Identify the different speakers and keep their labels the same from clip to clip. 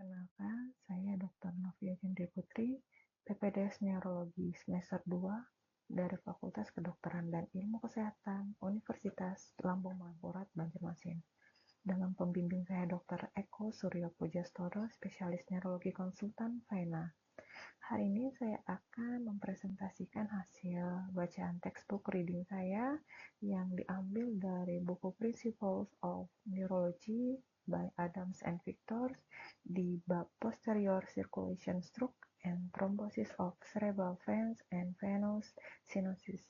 Speaker 1: Perkenalkan, saya Dr. Novia Gendri Putri, PPDS Neurologi semester 2 dari Fakultas Kedokteran dan Ilmu Kesehatan Universitas Lambung Mangkurat Banjarmasin. Dengan pembimbing saya Dr. Eko Suryo Pujastoro, spesialis neurologi konsultan FAINA. Hari ini saya akan mempresentasikan hasil bacaan textbook reading saya yang diambil dari buku Principles of Neurology by Adams and Victor di bab Posterior Circulation Stroke and Thrombosis of Cerebral Veins and Venous Synosis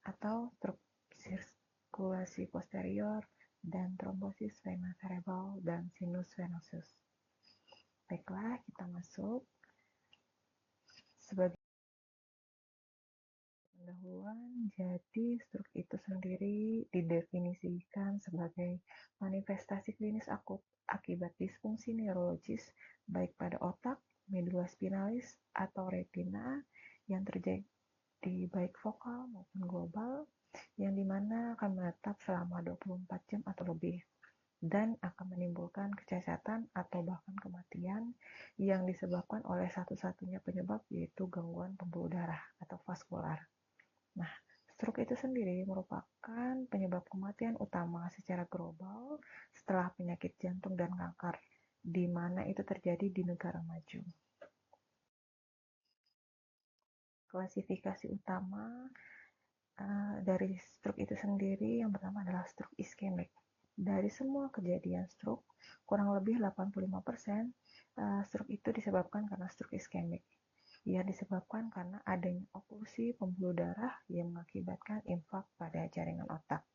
Speaker 1: atau stroke sirkulasi posterior dan trombosis vena cerebral dan sinus venosus. Baiklah, kita masuk. Sebagai pendahuluan, jadi stroke itu sendiri didefinisikan sebagai manifestasi klinis akut akibat disfungsi neurologis baik pada otak, medula spinalis, atau retina yang terjadi baik vokal maupun global, yang dimana akan menetap selama 24 jam atau lebih dan akan menimbulkan kecacatan atau bahkan kematian yang disebabkan oleh satu-satunya penyebab, yaitu gangguan pembuluh darah atau vaskular. Nah, stroke itu sendiri merupakan penyebab kematian utama secara global setelah penyakit jantung dan kanker, di mana itu terjadi di negara maju. Klasifikasi utama dari stroke itu sendiri, yang pertama adalah stroke iskemik. Dari semua kejadian stroke, kurang lebih 85% stroke itu disebabkan karena stroke iskemik. Ia disebabkan karena adanya oklusi pembuluh darah yang mengakibatkan infak pada jaringan otak.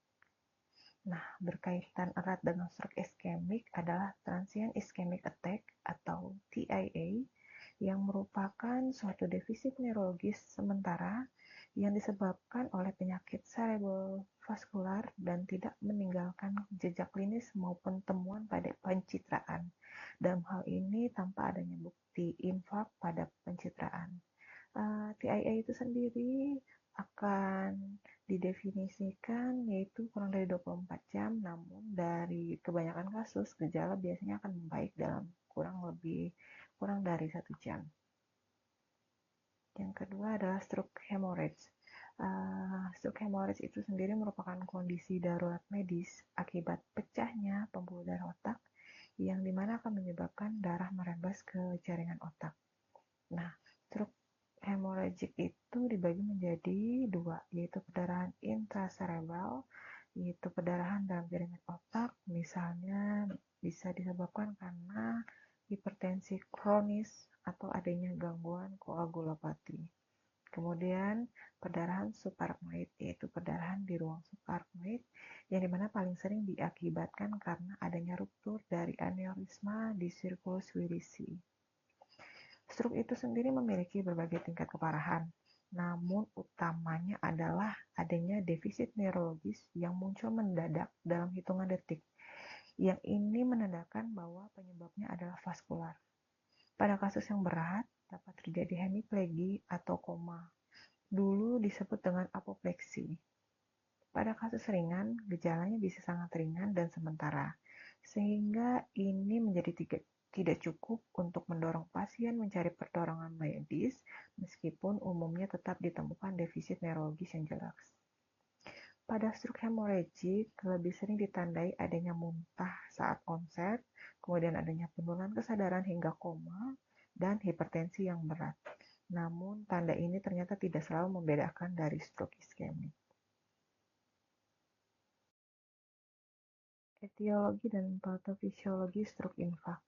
Speaker 1: Nah, berkaitan erat dengan stroke iskemik adalah transient ischemic attack atau TIA, yang merupakan suatu defisit neurologis sementara yang disebabkan oleh penyakit cerebrovaskular dan tidak meninggalkan jejak klinis maupun temuan pada pencitraan. Dalam hal ini tanpa adanya bukti infak pada pencitraan. TIA itu sendiri akan didefinisikan yaitu kurang dari 24 jam, namun dari kebanyakan kasus gejala biasanya akan membaik dalam kurang dari 1 jam. Yang kedua adalah stroke hemorrhage. Stroke hemorrhage itu sendiri merupakan kondisi darurat medis akibat pecahnya pembuluh darah otak yang dimana akan menyebabkan darah merembes ke jaringan otak. Nah, stroke hemorrhagic itu dibagi menjadi dua, yaitu perdarahan intracerebral, yaitu perdarahan dalam jaringan otak, misalnya bisa disebabkan karena hipertensi kronis atau adanya gangguan koagulopati. Kemudian perdarahan subarachnoid, yaitu perdarahan di ruang subarachnoid, yang dimana paling sering diakibatkan karena adanya ruptur dari aneurisma di circulus wirisi. Stroke itu sendiri memiliki berbagai tingkat keparahan, namun utamanya adalah adanya defisit neurologis yang muncul mendadak dalam hitungan detik. Yang ini menandakan bahwa penyebabnya adalah vaskular. Pada kasus yang berat, dapat terjadi hemiplegi atau koma. Dulu disebut dengan apopleksi. Pada kasus ringan, gejalanya bisa sangat ringan dan sementara, sehingga ini menjadi tidak cukup untuk mendorong pasien mencari pertolongan medis, meskipun umumnya tetap ditemukan defisit neurologis yang jelas. Pada stroke hemorrhagic, lebih sering ditandai adanya muntah saat onset, kemudian adanya penurunan kesadaran hingga koma, dan hipertensi yang berat. Namun, tanda ini ternyata tidak selalu membedakan dari stroke iskemik. Etiologi dan patofisiologi stroke infak.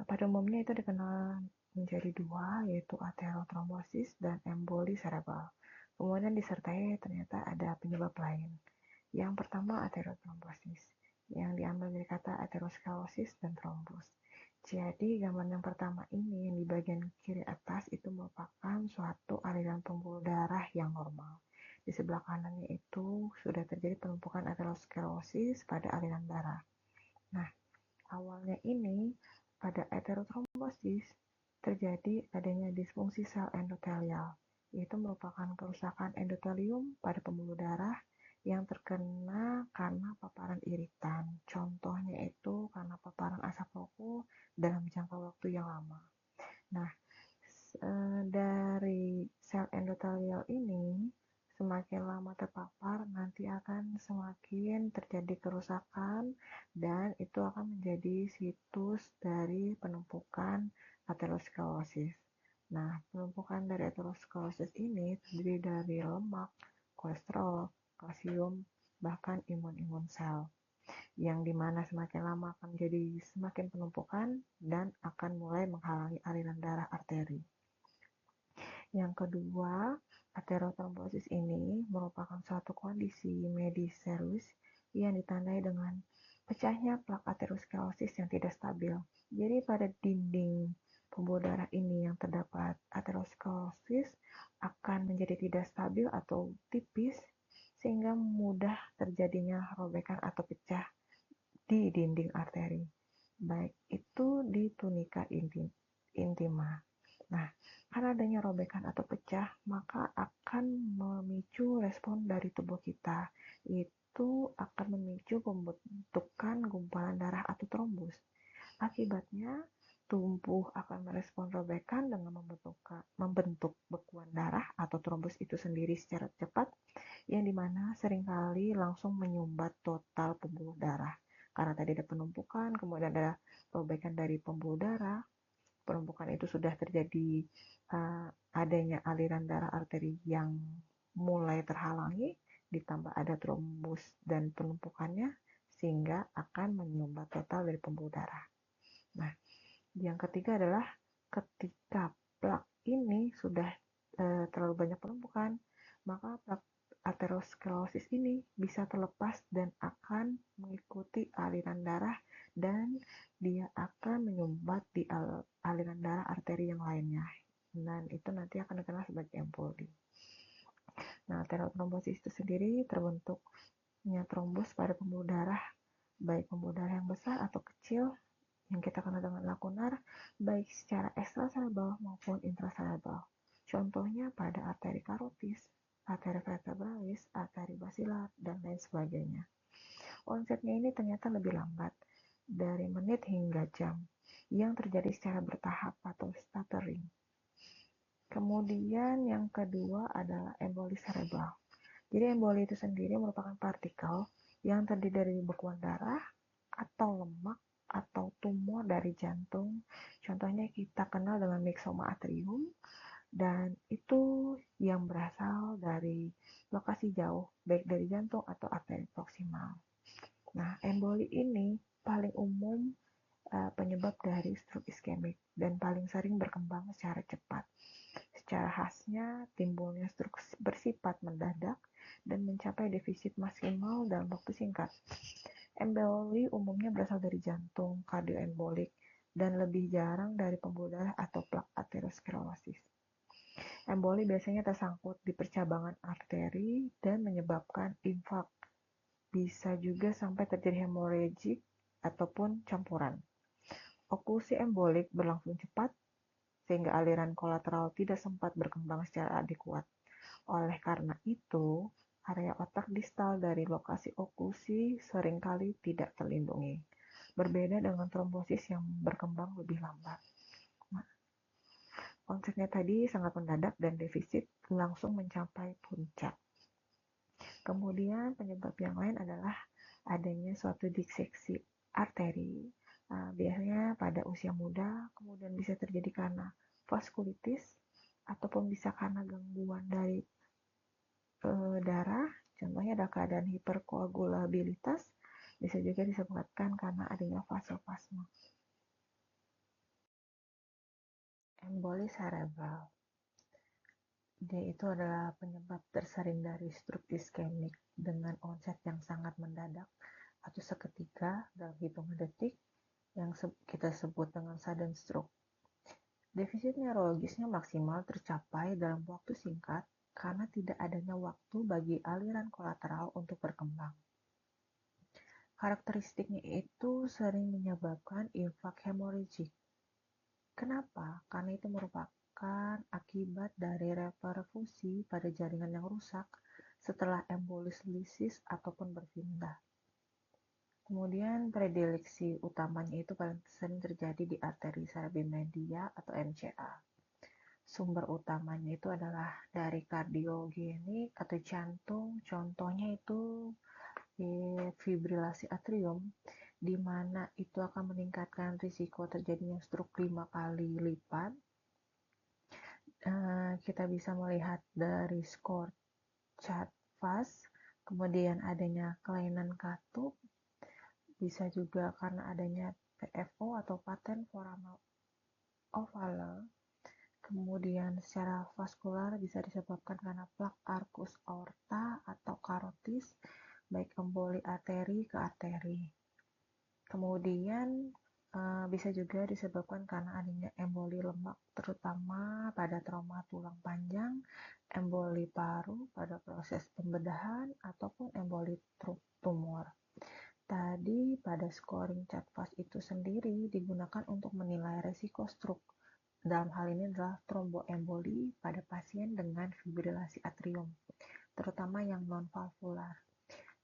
Speaker 1: Pada umumnya itu dikenal menjadi dua, yaitu aterotrombosis dan emboli cerebral. Kemudian disertai ternyata ada penyebab lain. Yang pertama aterotrombosis, yang diambil dari kata aterosklerosis dan trombos. Jadi gambar yang pertama ini yang di bagian kiri atas itu merupakan suatu aliran pembuluh darah yang normal. Di sebelah kanannya itu sudah terjadi penumpukan aterosklerosis pada aliran darah. Nah, awalnya ini pada aterotrombosis terjadi adanya disfungsi sel endotelial, yaitu merupakan kerusakan endotelium pada pembuluh darah yang terkena karena paparan iritan. Contohnya itu karena paparan asap rokok dalam jangka yang lama. Nah, dari sel endotelial ini semakin lama terpapar nanti akan semakin terjadi kerusakan dan itu akan menjadi situs dari penumpukan aterosklerosis. Nah, penumpukan dari aterosklerosis ini terdiri dari lemak, kolesterol, kalsium, bahkan imun-imun sel yang dimana semakin lama akan menjadi semakin penumpukan dan akan mulai menghalangi aliran darah arteri. Yang kedua, aterotrombosis ini merupakan suatu kondisi medis serius yang ditandai dengan pecahnya plak aterosklerosis yang tidak stabil. Jadi pada dinding pembuluh darah ini yang terdapat aterosklerosis akan menjadi tidak stabil atau tipis sehingga mudah terjadinya robekan atau pecah di dinding arteri, baik itu di tunika intima. Nah, karena adanya robekan atau pecah, maka akan memicu respon dari tubuh kita. Itu akan memicu pembentukan gumpalan darah atau trombus. Akibatnya, tubuh akan merespon robekan dengan membentuk bekuan darah atau trombus itu sendiri secara cepat, yang dimana seringkali langsung menyumbat total pembuluh darah. Karena tadi ada penumpukan, kemudian ada robekan dari pembuluh darah, penumpukan itu sudah terjadi adanya aliran darah arteri yang mulai terhalangi, ditambah ada trombus dan penumpukannya, sehingga akan menyumbat total dari pembuluh darah. Nah, yang ketiga adalah ketika plak ini sudah terlalu banyak penumpukan, maka plak aterosklerosis ini bisa terlepas dan akan mengikuti aliran darah dan dia akan menyumbat di aliran darah arteri yang lainnya. Dan itu nanti akan dikenal sebagai emboli. Nah, aterotrombosis itu sendiri terbentuknya trombus pada pembuluh darah, baik pembuluh darah yang besar atau kecil, yang kita kenal dengan lakunar, baik secara ekstraserebral maupun intraserebral. Contohnya pada arteri karotis, arteri vertebralis, arteri basilar, dan lain sebagainya. Onsetnya ini ternyata lebih lambat, dari menit hingga jam, yang terjadi secara bertahap atau stuttering. Kemudian yang kedua adalah emboli serebral. Jadi emboli itu sendiri merupakan partikel yang terdiri dari bekuan darah atau lemak atau tumor dari jantung. Contohnya kita kenal dengan myxoma atrium, dan itu yang berasal dari lokasi jauh, baik dari jantung atau arteri proksimal. Nah, emboli ini paling umum penyebab dari stroke iskemik dan paling sering berkembang secara cepat. Secara khasnya, timbulnya stroke bersifat mendadak dan mencapai defisit maksimal dalam waktu singkat. Emboli umumnya berasal dari jantung, kardioembolik, dan lebih jarang dari pembuluh darah atau plak aterosklerosis. Emboli biasanya tersangkut di percabangan arteri dan menyebabkan infak. Bisa juga sampai terjadi hemoragik ataupun campuran. Oklusi embolik berlangsung cepat sehingga aliran kolateral tidak sempat berkembang secara adekuat. Oleh karena itu, area otak distal dari lokasi oklusi seringkali tidak terlindungi. Berbeda dengan trombosis yang berkembang lebih lambat. Nah, onsetnya tadi sangat mendadak dan defisit langsung mencapai puncak. Kemudian penyebab yang lain adalah adanya suatu diseksi arteri. Biasanya pada usia muda, kemudian bisa terjadi karena vaskulitis, ataupun bisa karena gangguan dari darah. Contohnya ada keadaan hiperkoagulabilitas, bisa juga disebabkan karena adanya vasospasma. Emboli serebral. Dia itu adalah penyebab tersering dari stroke iskemik dengan onset yang sangat mendadak atau seketika dalam hitungan detik yang kita sebut dengan sudden stroke. Defisit neurologisnya maksimal tercapai dalam waktu singkat karena tidak adanya waktu bagi aliran kolateral untuk berkembang. Karakteristiknya itu sering menyebabkan infak hemoragik. Kenapa? Karena itu merupakan akibat dari reperfusi pada jaringan yang rusak setelah embolisis ataupun berpindah. Kemudian prediksi utamanya itu paling sering terjadi di arteri cerebral media atau MCA. Sumber utamanya itu adalah dari kardiogenik atau jantung, contohnya itu fibrilasi atrium, di mana itu akan meningkatkan risiko terjadinya stroke 5 kali lipat. Kita bisa melihat dari skor CHA-2, kemudian adanya kelainan katup, bisa juga karena adanya PFO atau patent foramen ovale. Kemudian secara vaskular bisa disebabkan karena plak arcus aorta atau karotis, baik emboli arteri ke arteri. Kemudian bisa juga disebabkan karena adanya emboli lemak, terutama pada trauma tulang panjang, emboli paru pada proses pembedahan, ataupun emboli tumor. Tadi pada scoring CHA-2 itu sendiri digunakan untuk menilai resiko stroke. Dalam hal ini adalah tromboemboli pada pasien dengan fibrilasi atrium, terutama yang non-valvular.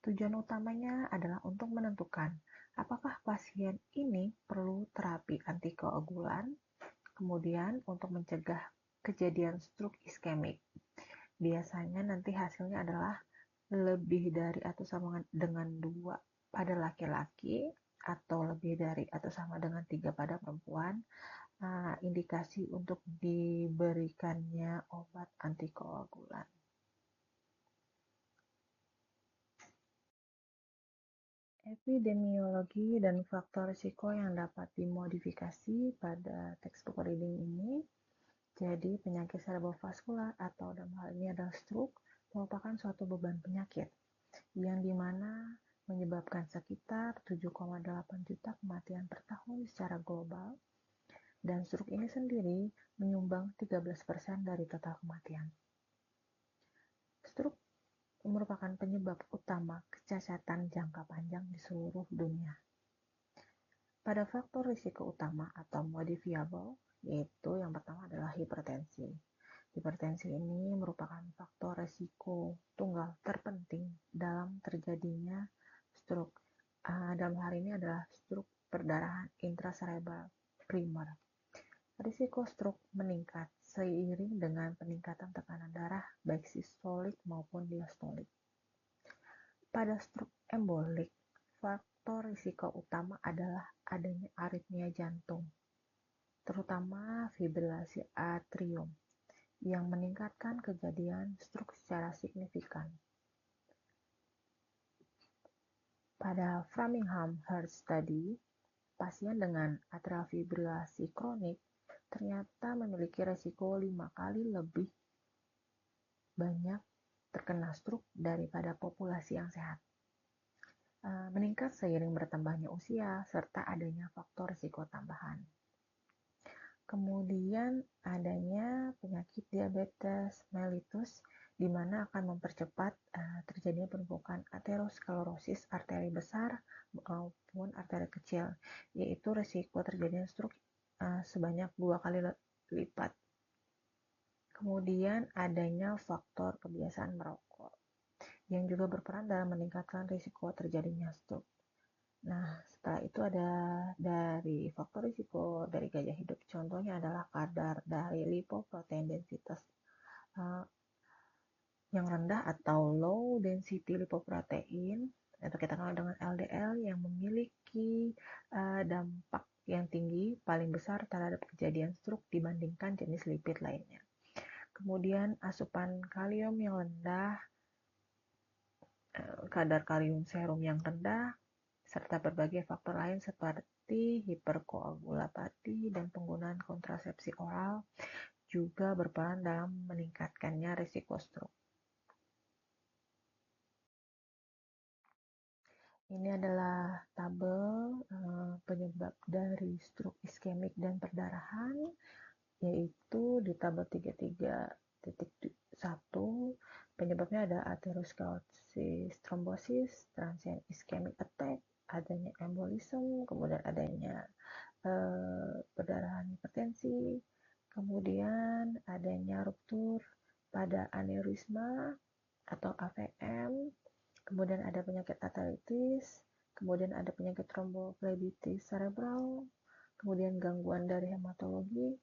Speaker 1: Tujuan utamanya adalah untuk menentukan apakah pasien ini perlu terapi antikoagulan, kemudian untuk mencegah kejadian stroke iskemik. Biasanya nanti hasilnya adalah lebih dari atau sama dengan 2 pada laki-laki, atau lebih dari atau sama dengan 3 pada perempuan. Indikasi untuk diberikannya obat antikoagulan. Epidemiologi dan faktor risiko yang dapat dimodifikasi pada textbook reading ini. Jadi penyakit cerebrovaskular atau dalam hal ini adalah stroke merupakan suatu beban penyakit yang dimana menyebabkan sekitar 7,8 juta kematian per tahun secara global, dan stroke ini sendiri menyumbang 13% dari total kematian. Stroke merupakan penyebab utama kecacatan jangka panjang di seluruh dunia. Pada faktor risiko utama atau modifiable, yaitu yang pertama adalah hipertensi. Hipertensi ini merupakan faktor risiko tunggal terpenting dalam terjadinya stroke. Dalam hal ini adalah stroke perdarahan intracerebral primer. Risiko stroke meningkat seiring dengan peningkatan tekanan darah baik sistolik maupun diastolik. Pada stroke embolik, faktor risiko utama adalah adanya aritmia jantung, terutama fibrilasi atrium, yang meningkatkan kejadian stroke secara signifikan. Pada Framingham Heart Study, pasien dengan atrial fibrilasi kronik ternyata memiliki resiko 5 kali lebih banyak terkena stroke daripada populasi yang sehat. Meningkat seiring bertambahnya usia serta adanya faktor risiko tambahan. Kemudian adanya penyakit diabetes mellitus, di mana akan mempercepat terjadinya penumpukan aterosklerosis arteri besar maupun arteri kecil, yaitu risiko terjadinya stroke sebanyak 2 kali lipat. Kemudian adanya faktor kebiasaan merokok, yang juga berperan dalam meningkatkan risiko terjadinya stroke. Nah, setelah itu ada dari faktor risiko dari gaya hidup. Contohnya adalah kadar dari lipoprotein densitas yang rendah atau low density lipoprotein, atau kita kenal dengan LDL, yang memiliki dampak yang tinggi paling besar terhadap kejadian stroke dibandingkan jenis lipid lainnya. Kemudian asupan kalium yang rendah, kadar kalium serum yang rendah, serta berbagai faktor lain seperti hiperkoagulopati dan penggunaan kontrasepsi oral juga berperan dalam meningkatkannya risiko stroke. Ini adalah tabel penyebab dari stroke iskemik dan perdarahan, yaitu di tabel 33.1 penyebabnya ada atherosclerosis, thrombosis, transient ischemic attack, adanya embolism, kemudian adanya perdarahan hipertensi, kemudian adanya ruptur pada aneurisma atau AVM, kemudian ada penyakit arteritis, kemudian ada penyakit tromboflebitis cerebral, kemudian gangguan dari hematologi,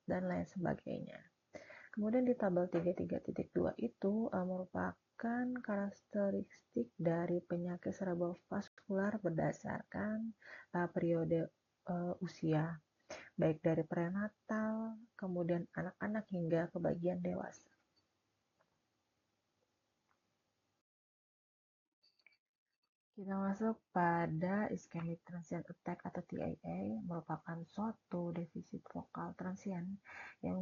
Speaker 1: dan lain sebagainya. Kemudian di tabel 33.2 itu merupakan karakteristik dari penyakit cerebrovaskular berdasarkan periode usia, baik dari prenatal, kemudian anak-anak hingga ke bagian dewasa. Kita masuk pada ischemic transient attack atau TIA, merupakan suatu defisit vokal transient yang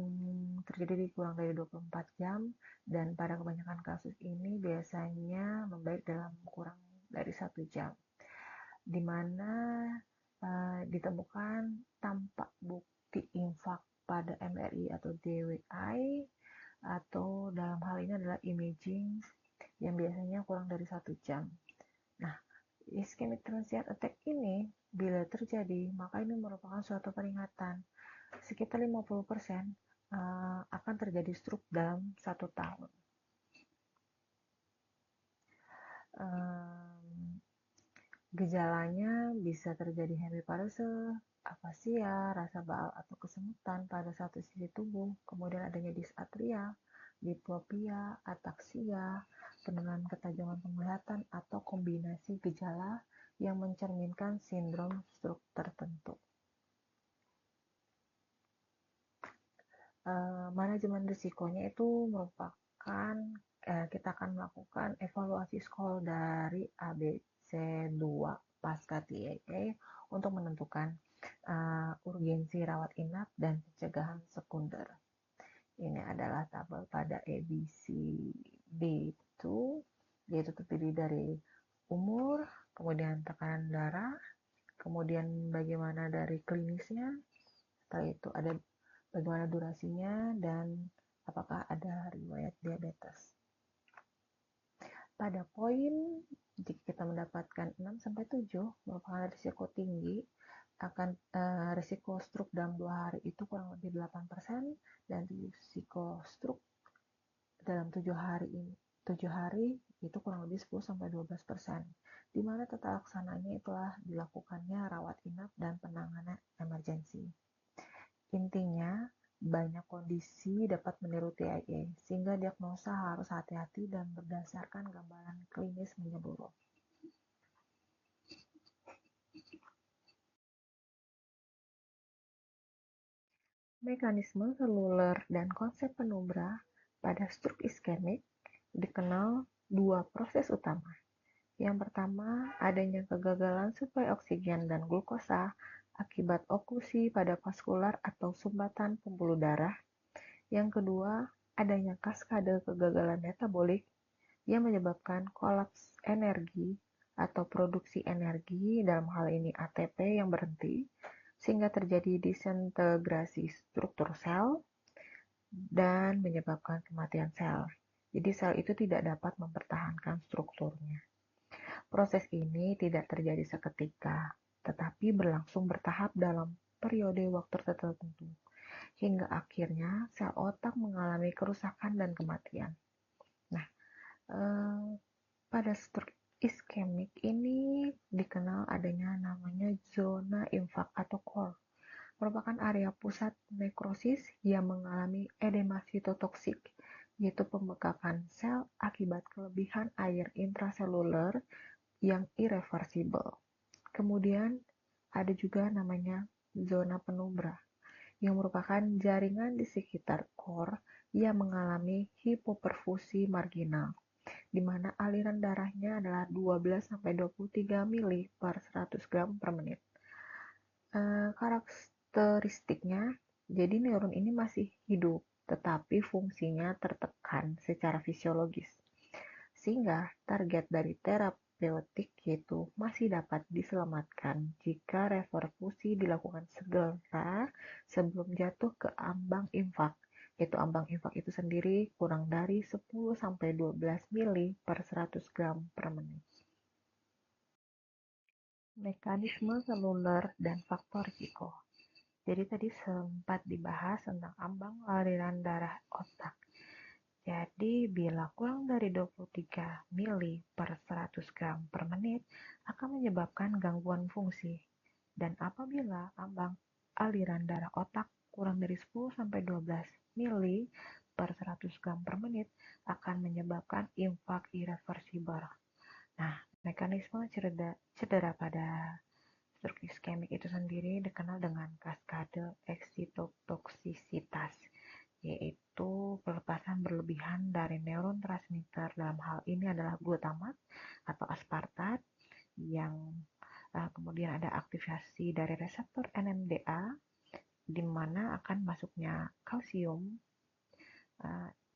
Speaker 1: terjadi di kurang dari 24 jam, dan pada kebanyakan kasus ini biasanya membaik dalam kurang dari 1 jam, di mana ditemukan tanpa bukti infak pada MRI atau DWI, atau dalam hal ini adalah imaging yang biasanya kurang dari 1 jam. Nah, ischemic transient attack ini bila terjadi, maka ini merupakan suatu peringatan. Sekitar 50% akan terjadi stroke dalam 1 tahun. Gejalanya bisa terjadi hemiparese, afasia, rasa baal atau kesemutan pada satu sisi tubuh, kemudian adanya dysarthria, diplopia, ataksia, penurunan ketajaman penglihatan, atau kombinasi gejala yang mencerminkan sindrom stroke tertentu. Manajemen risikonya itu merupakan kita akan melakukan evaluasi skor dari ABC2 pasca TIA untuk menentukan urgensi rawat inap dan pencegahan sekunder. Ini adalah tabel pada ABCD2, yaitu terdiri dari umur, kemudian tekanan darah, kemudian bagaimana dari klinisnya, setelah itu ada bagaimana durasinya, dan apakah ada riwayat diabetes. Pada poin, jika kita mendapatkan 6-7 merupakan risiko tinggi akan risiko stroke dalam 2 hari itu kurang lebih 8%, dan risiko stroke dalam 7 hari itu kurang lebih 10-12%, di mana tata laksananya itulah dilakukannya rawat inap dan penanganan emergensi. Intinya, banyak kondisi dapat meniru TIA, sehingga diagnosa harus hati-hati dan berdasarkan gambaran klinis menyeluruh. Mekanisme seluler dan konsep penumbra pada stroke iskemik dikenal dua proses utama. Yang pertama, adanya kegagalan suplai oksigen dan glukosa akibat oklusi pada vaskular atau sumbatan pembuluh darah. Yang kedua, adanya kaskade kegagalan metabolik yang menyebabkan kolaps energi atau produksi energi, dalam hal ini ATP yang berhenti, sehingga terjadi disintegrasi struktur sel dan menyebabkan kematian sel. Jadi sel itu tidak dapat mempertahankan strukturnya. Proses ini tidak terjadi seketika, tetapi berlangsung bertahap dalam periode waktu tertentu, hingga akhirnya sel otak mengalami kerusakan dan kematian. Nah, pada stroke iskemik ini dikenal adanya namanya zona infak atau core, merupakan area pusat nekrosis yang mengalami edema sitotoksik, yaitu pembekakan sel akibat kelebihan air intraseluler yang irreversibel. Kemudian ada juga namanya zona penumbra, yang merupakan jaringan di sekitar core yang mengalami hipoperfusi marginal, di mana aliran darahnya adalah 12-23 mili per 100 gram per menit. Karakteristiknya, jadi neuron ini masih hidup, tetapi fungsinya tertekan secara fisiologis, sehingga target dari terapeutik yaitu masih dapat diselamatkan jika reperfusi dilakukan segera sebelum jatuh ke ambang infak, yaitu ambang infak itu sendiri kurang dari 10-12 mili per 100 gram per menit. Mekanisme seluler dan faktor risiko. Jadi tadi sempat dibahas tentang ambang aliran darah otak. Jadi, bila kurang dari 23 mili per 100 gram per menit akan menyebabkan gangguan fungsi. Dan apabila ambang aliran darah otak kurang dari 10-12 mili per 100 gram per menit akan menyebabkan infak irreversibel. Nah, mekanisme cedera pada stroke iskemik itu sendiri dikenal dengan kaskade eksitotoksisitas, yaitu pelepasan berlebihan dari neurotransmitter, dalam hal ini adalah glutamat atau aspartat, yang kemudian ada aktivasi dari reseptor NMDA, di mana akan masuknya kalsium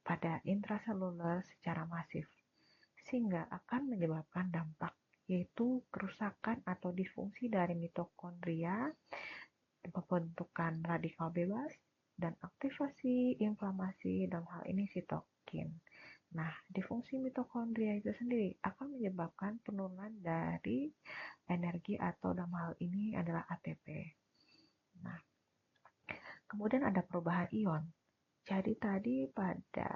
Speaker 1: pada intraseluler secara masif, sehingga akan menyebabkan dampak, yaitu kerusakan atau disfungsi dari mitokondria, pembentukan radikal bebas, dan aktivasi inflamasi, dalam hal ini sitokin. Nah, disfungsi mitokondria itu sendiri akan menyebabkan penurunan dari energi atau dalam hal ini adalah ATP. Nah, kemudian ada perubahan ion. Jadi tadi pada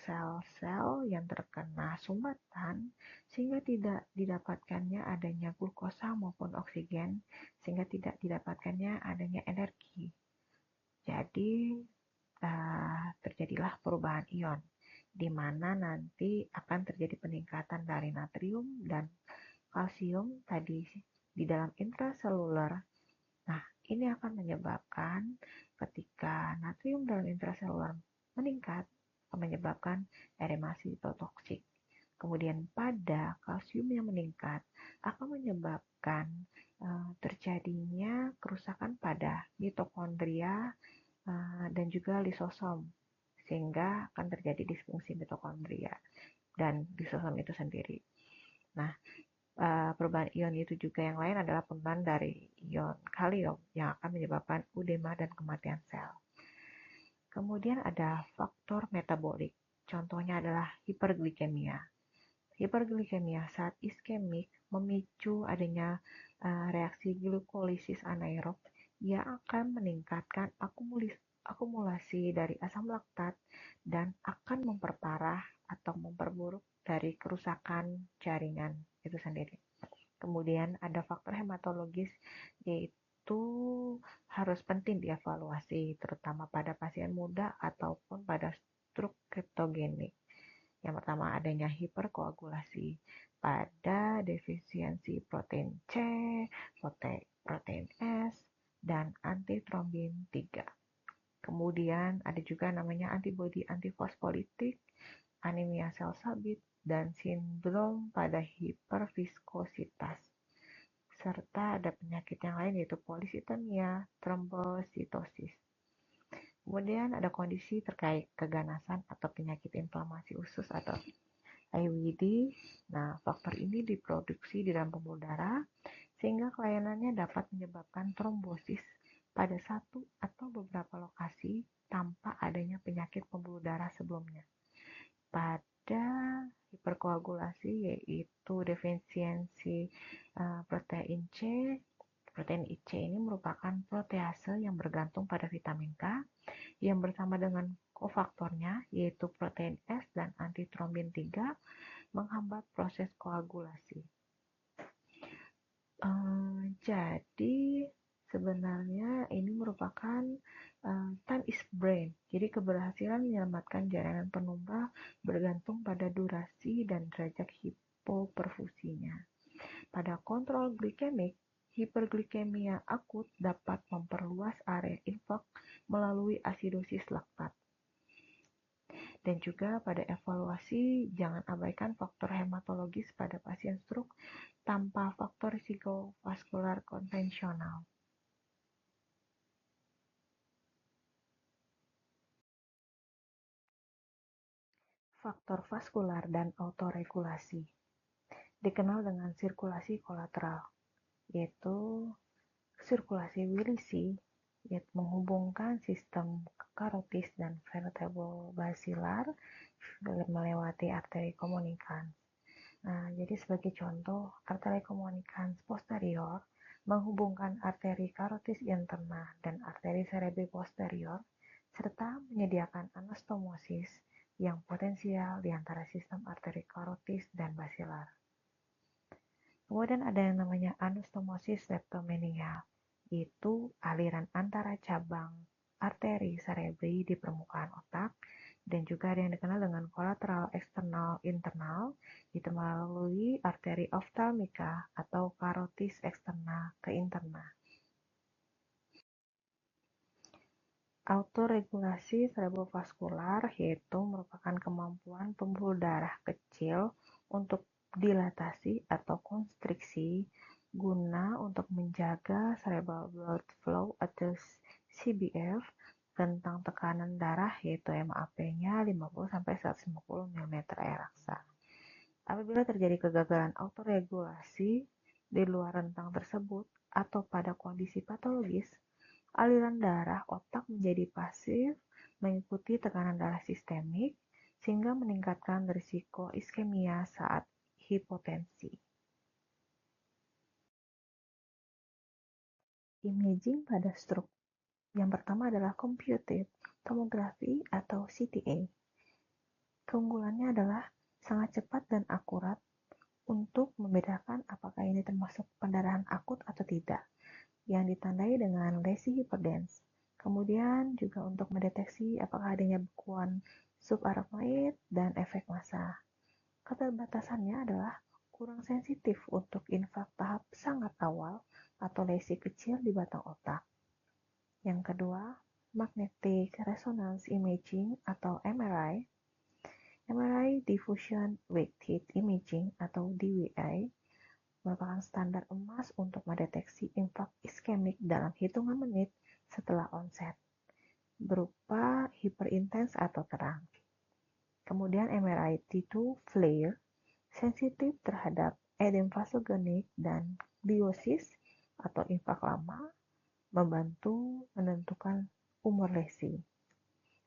Speaker 1: sel-sel yang terkena sumbatan sehingga tidak didapatkannya adanya glukosa maupun oksigen, sehingga tidak didapatkannya adanya energi. Jadi terjadilah perubahan ion, di mana nanti akan terjadi peningkatan dari natrium dan kalsium tadi di dalam intraseluler. Nah, ini akan menyebabkan ketika natrium dalam intraseluler meningkat, menyebabkan edema sitotoksik. Kemudian pada kalsium yang meningkat akan menyebabkan terjadinya kerusakan pada mitokondria dan juga lisosom, sehingga akan terjadi disfungsi mitokondria dan lisosom itu sendiri. Nah, perubahan ion itu juga yang lain adalah perubahan dari ion kalium yang akan menyebabkan edema dan kematian sel. Kemudian ada faktor metabolik. Contohnya adalah hiperglikemia. Hiperglikemia saat iskemik memicu adanya reaksi glukolisis anaerob yang akan meningkatkan akumulasi dari asam laktat dan akan memperparah atau memperburuk dari kerusakan jaringan itu sendiri. Kemudian ada faktor hematologis, yaitu harus penting dievaluasi, terutama pada pasien muda ataupun pada stroke kriptogenik. Yang pertama adanya hiperkoagulasi pada defisiensi protein C, protein S, dan antitrombin 3. Kemudian ada juga namanya antibodi antifosfolitik, anemia sel sabit, dan sindrom pada hiperviskositas. Serta ada penyakit yang lain yaitu polisitemia, trombositosis. Kemudian ada kondisi terkait keganasan atau penyakit inflamasi usus atau IBD. Nah, faktor ini diproduksi di dalam pembuluh darah sehingga kelayanannya dapat menyebabkan trombosis pada satu atau beberapa lokasi tanpa adanya penyakit pembuluh darah sebelumnya. Pada hiperkoagulasi yaitu defisiensi protein C. Protein C ini merupakan protease yang bergantung pada vitamin K yang bersama dengan kofaktornya yaitu protein S dan antitrombin 3 menghambat proses koagulasi. Jadi sebenarnya ini merupakan time is brain. Jadi keberhasilan menyelamatkan jaringan penumpang bergantung pada durasi dan derajat hipoperfusinya. Pada kontrol glikemik, hiperglikemia akut dapat memperluas area infak melalui asidosis laktat. Dan juga pada evaluasi, jangan abaikan faktor hematologis pada pasien stroke tanpa faktor risiko vaskular konvensional. Faktor vaskular dan autoregulasi dikenal dengan sirkulasi kolateral, yaitu sirkulasi Willisii, yaitu menghubungkan sistem karotis dan vertebro-basilar melewati arteri komunikans. Nah, jadi sebagai contoh, arteri komunikans posterior menghubungkan arteri karotis interna dan arteri cerebri posterior serta menyediakan anastomosis yang potensial di antara sistem arteri karotis dan basilar. Kemudian ada yang namanya anastomosis leptomania, yaitu aliran antara cabang arteri cerebri di permukaan otak, dan juga ada yang dikenal dengan kolateral eksternal internal, itu melalui arteri oftalmika atau karotis eksterna ke interna. Autoregulasi cerebrovaskular yaitu merupakan kemampuan pembuluh darah kecil untuk dilatasi atau konstriksi guna untuk menjaga cerebral blood flow atau CBF tentang tekanan darah yaitu MAP-nya 50-150 mm air raksa. Apabila terjadi kegagalan autoregulasi di luar rentang tersebut atau pada kondisi patologis, aliran darah otak menjadi pasif mengikuti tekanan darah sistemik sehingga meningkatkan risiko iskemia saat hipotensi. Imaging pada stroke. Yang pertama adalah computed tomography atau CTA. Keunggulannya adalah sangat cepat dan akurat untuk membedakan apakah ini termasuk pendarahan akut atau tidak, yang ditandai dengan lesi hiperdens. Kemudian juga untuk mendeteksi apakah adanya bekuan subarachnoid dan efek massa. Keterbatasannya adalah kurang sensitif untuk infak tahap sangat awal atau lesi kecil di batang otak. Yang kedua, magnetic resonance imaging atau MRI. MRI diffusion weighted imaging atau DWI merupakan standar emas untuk mendeteksi infak iskemik dalam hitungan menit setelah onset, berupa hiperintens atau terang. Kemudian MRI T2 FLAIR sensitif terhadap edem vasogenik dan gliosis atau infak lama, membantu menentukan umur lesi.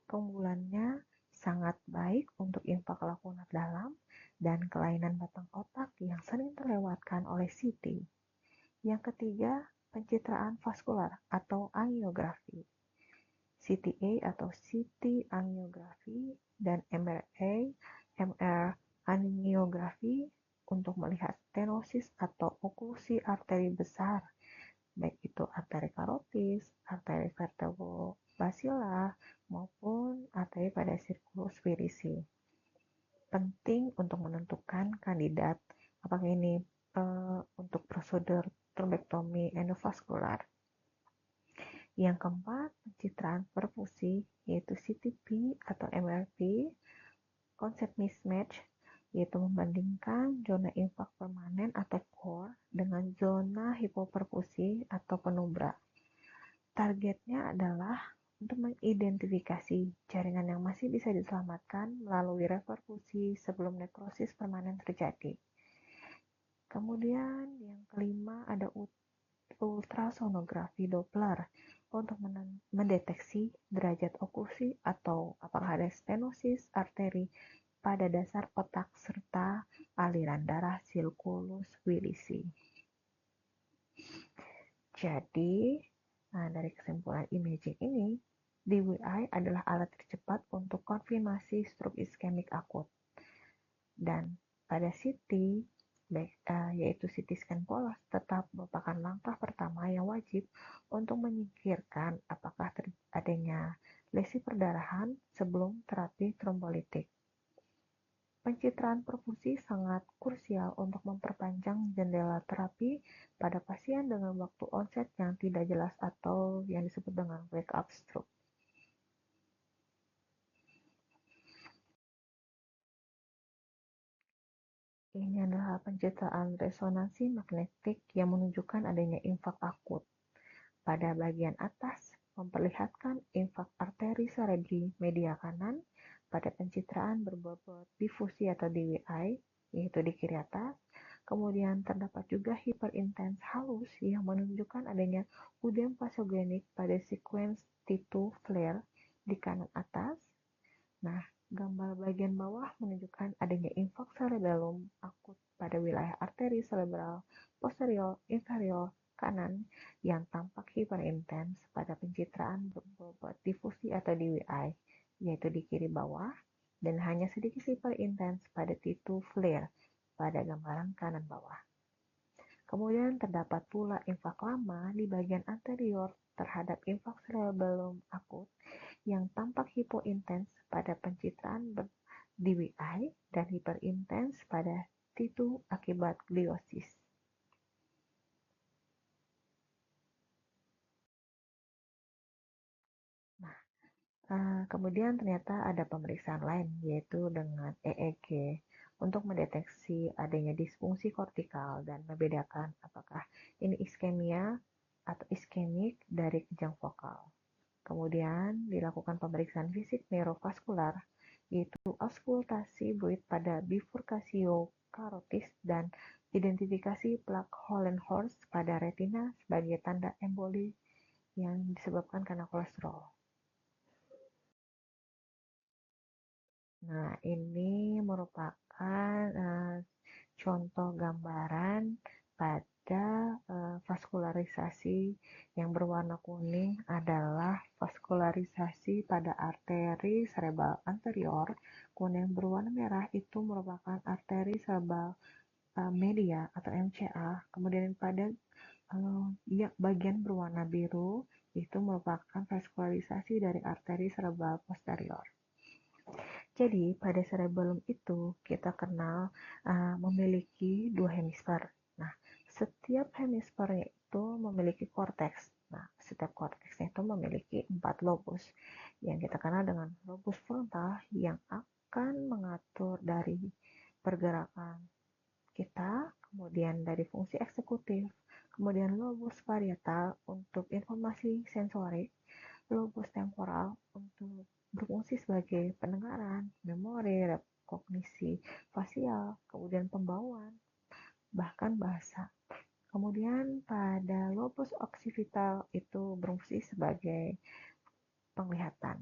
Speaker 1: Keunggulannya sangat baik untuk infak lakunar dalam dan kelainan batang otak yang sering terlewatkan oleh CT. Yang ketiga, pencitraan vaskular atau angiografi. CTA atau CT angiografi dan MR angiografi untuk melihat stenosis atau oklusi arteri besar, baik itu arteri karotis, arteri vertebrobasilar, maupun arteri pada sirkulus Wilisi. Penting untuk menentukan kandidat apakah ini untuk prosedur trombektomi endovaskular. Yang keempat, pencitraan perfusi yaitu CTP atau MRP, konsep mismatch yaitu membandingkan zona infak permanen atau core dengan zona hipoperfusi atau penumbra. Targetnya adalah untuk mengidentifikasi jaringan yang masih bisa diselamatkan melalui reperfusi sebelum nekrosis permanen terjadi. Kemudian yang kelima ada ultrasonografi Doppler untuk mendeteksi derajat oklusi atau apakah ada stenosis arteri pada dasar otak serta aliran darah sirkulus Wilisi. Jadi, dari kesimpulan imaging ini, DWI adalah alat tercepat untuk konfirmasi stroke iskemik akut. Dan pada CT, yaitu CT scan polos, tetap merupakan langkah pertama yang wajib untuk menyingkirkan apakah adanya lesi perdarahan sebelum terapi trombolitik. Pencitraan perfusi sangat krusial untuk memperpanjang jendela terapi pada pasien dengan waktu onset yang tidak jelas atau yang disebut dengan wake-up stroke. Ini adalah pencitraan resonansi magnetik yang menunjukkan adanya infak akut. Pada bagian atas, memperlihatkan infak arteri cerebri media kanan pada pencitraan berbobot difusi atau DWI, yaitu di kiri atas. Kemudian terdapat juga hiperintens halus yang menunjukkan adanya udem vasogenik pada sequence T2 flare di kanan atas. Nah, gambar bagian bawah menunjukkan adanya infak cerebellum akut pada wilayah arteri cerebral posterior inferior kanan yang tampak hiperintens pada pencitraan berbobot difusi atau DWI, yaitu di kiri bawah, dan hanya sedikit hiperintens pada T2 flare pada gambaran kanan bawah. Kemudian terdapat pula infak lama di bagian anterior terhadap infak cerebellum akut yang tampak hipointens pada pencitraan DWI dan hiperintens pada T2 akibat gliosis. Nah, kemudian ternyata ada pemeriksaan lain yaitu dengan EEG untuk mendeteksi adanya disfungsi kortikal dan membedakan apakah ini iskemia atau iskemik dari kejang vokal. Kemudian dilakukan pemeriksaan fisik neurovaskular yaitu auskultasi fluid pada bifurkasio karotis dan identifikasi plak Hollenhorst pada retina sebagai tanda emboli yang disebabkan karena kolesterol. Nah, ini merupakan contoh gambaran pada vaskularisasi yang berwarna kuning adalah vaskularisasi pada arteri cerebral anterior, kemudian yang berwarna merah itu merupakan arteri cerebral media atau MCA, kemudian pada bagian berwarna biru itu merupakan vaskularisasi dari arteri cerebral posterior. Jadi, pada cerebellum itu kita kenal memiliki dua hemisfer. Nah, setiap hemisfernya itu memiliki korteks. Nah, setiap korteksnya itu memiliki 4 lobus yang kita kenal dengan lobus frontal yang akan mengatur dari pergerakan kita, kemudian dari fungsi eksekutif, kemudian lobus parietal untuk informasi sensorik, lobus temporal untuk berfungsi sebagai pendengaran, memori, kognisi fasial, kemudian pembawaan, bahkan bahasa. Kemudian pada lobus occipital itu berfungsi sebagai penglihatan.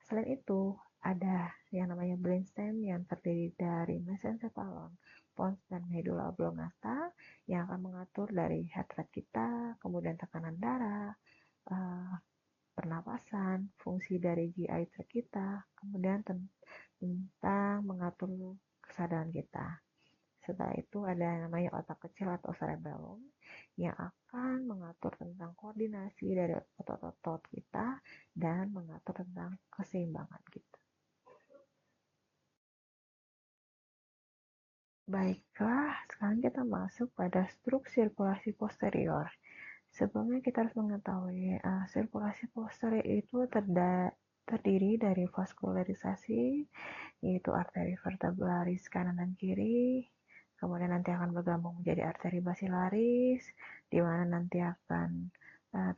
Speaker 1: Selain itu, ada yang namanya brainstem yang terdiri dari mesencephalon, pons, dan medulla oblongata yang akan mengatur dari heart rate kita, kemudian tekanan darah, pernapasan, fungsi dari GI tract kita, kemudian tentang mengatur kesadaran kita. Setelah itu ada yang namanya otak kecil atau cerebellum yang akan mengatur tentang koordinasi dari otot-otot kita dan mengatur tentang keseimbangan kita. Baiklah, sekarang kita masuk pada struk sirkulasi posterior. Sebelumnya kita harus mengetahui sirkulasi posterior itu terdiri dari vaskularisasi, yaitu arteri vertebralis kanan dan kiri, kemudian nanti akan bergabung menjadi arteri basilaris, di mana nanti akan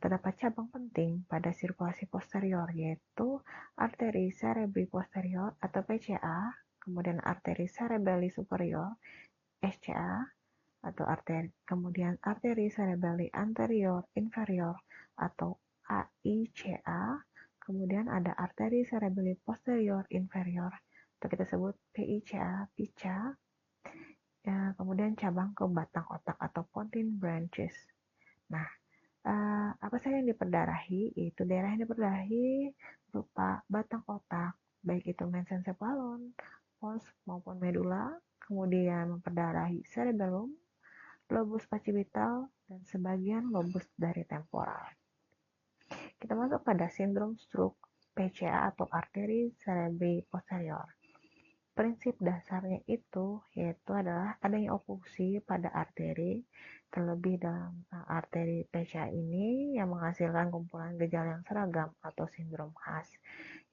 Speaker 1: terdapat cabang penting pada sirkulasi posterior, yaitu arteri cerebri posterior atau PCA, kemudian arteri cerebelli superior SCA, atau kemudian arteri cerebelli anterior inferior atau AICA, kemudian ada arteri cerebelli posterior inferior atau kita sebut PICA, PICA, ya, kemudian cabang ke batang otak atau pontine branches. Nah, apa saja yang diperdarahi? Itu daerah yang diperdarahi berupa batang otak, baik itu mesencephalon, pons maupun medula, kemudian memperdarahi cerebellum, lobus occipital, dan sebagian lobus dari temporal. Kita masuk pada sindrom stroke PCA atau arteri cerebri posterior. Prinsip dasarnya itu yaitu adalah adanya obstruksi pada arteri, terlebih dalam arteri PCA ini yang menghasilkan kumpulan gejala yang seragam atau sindrom khas.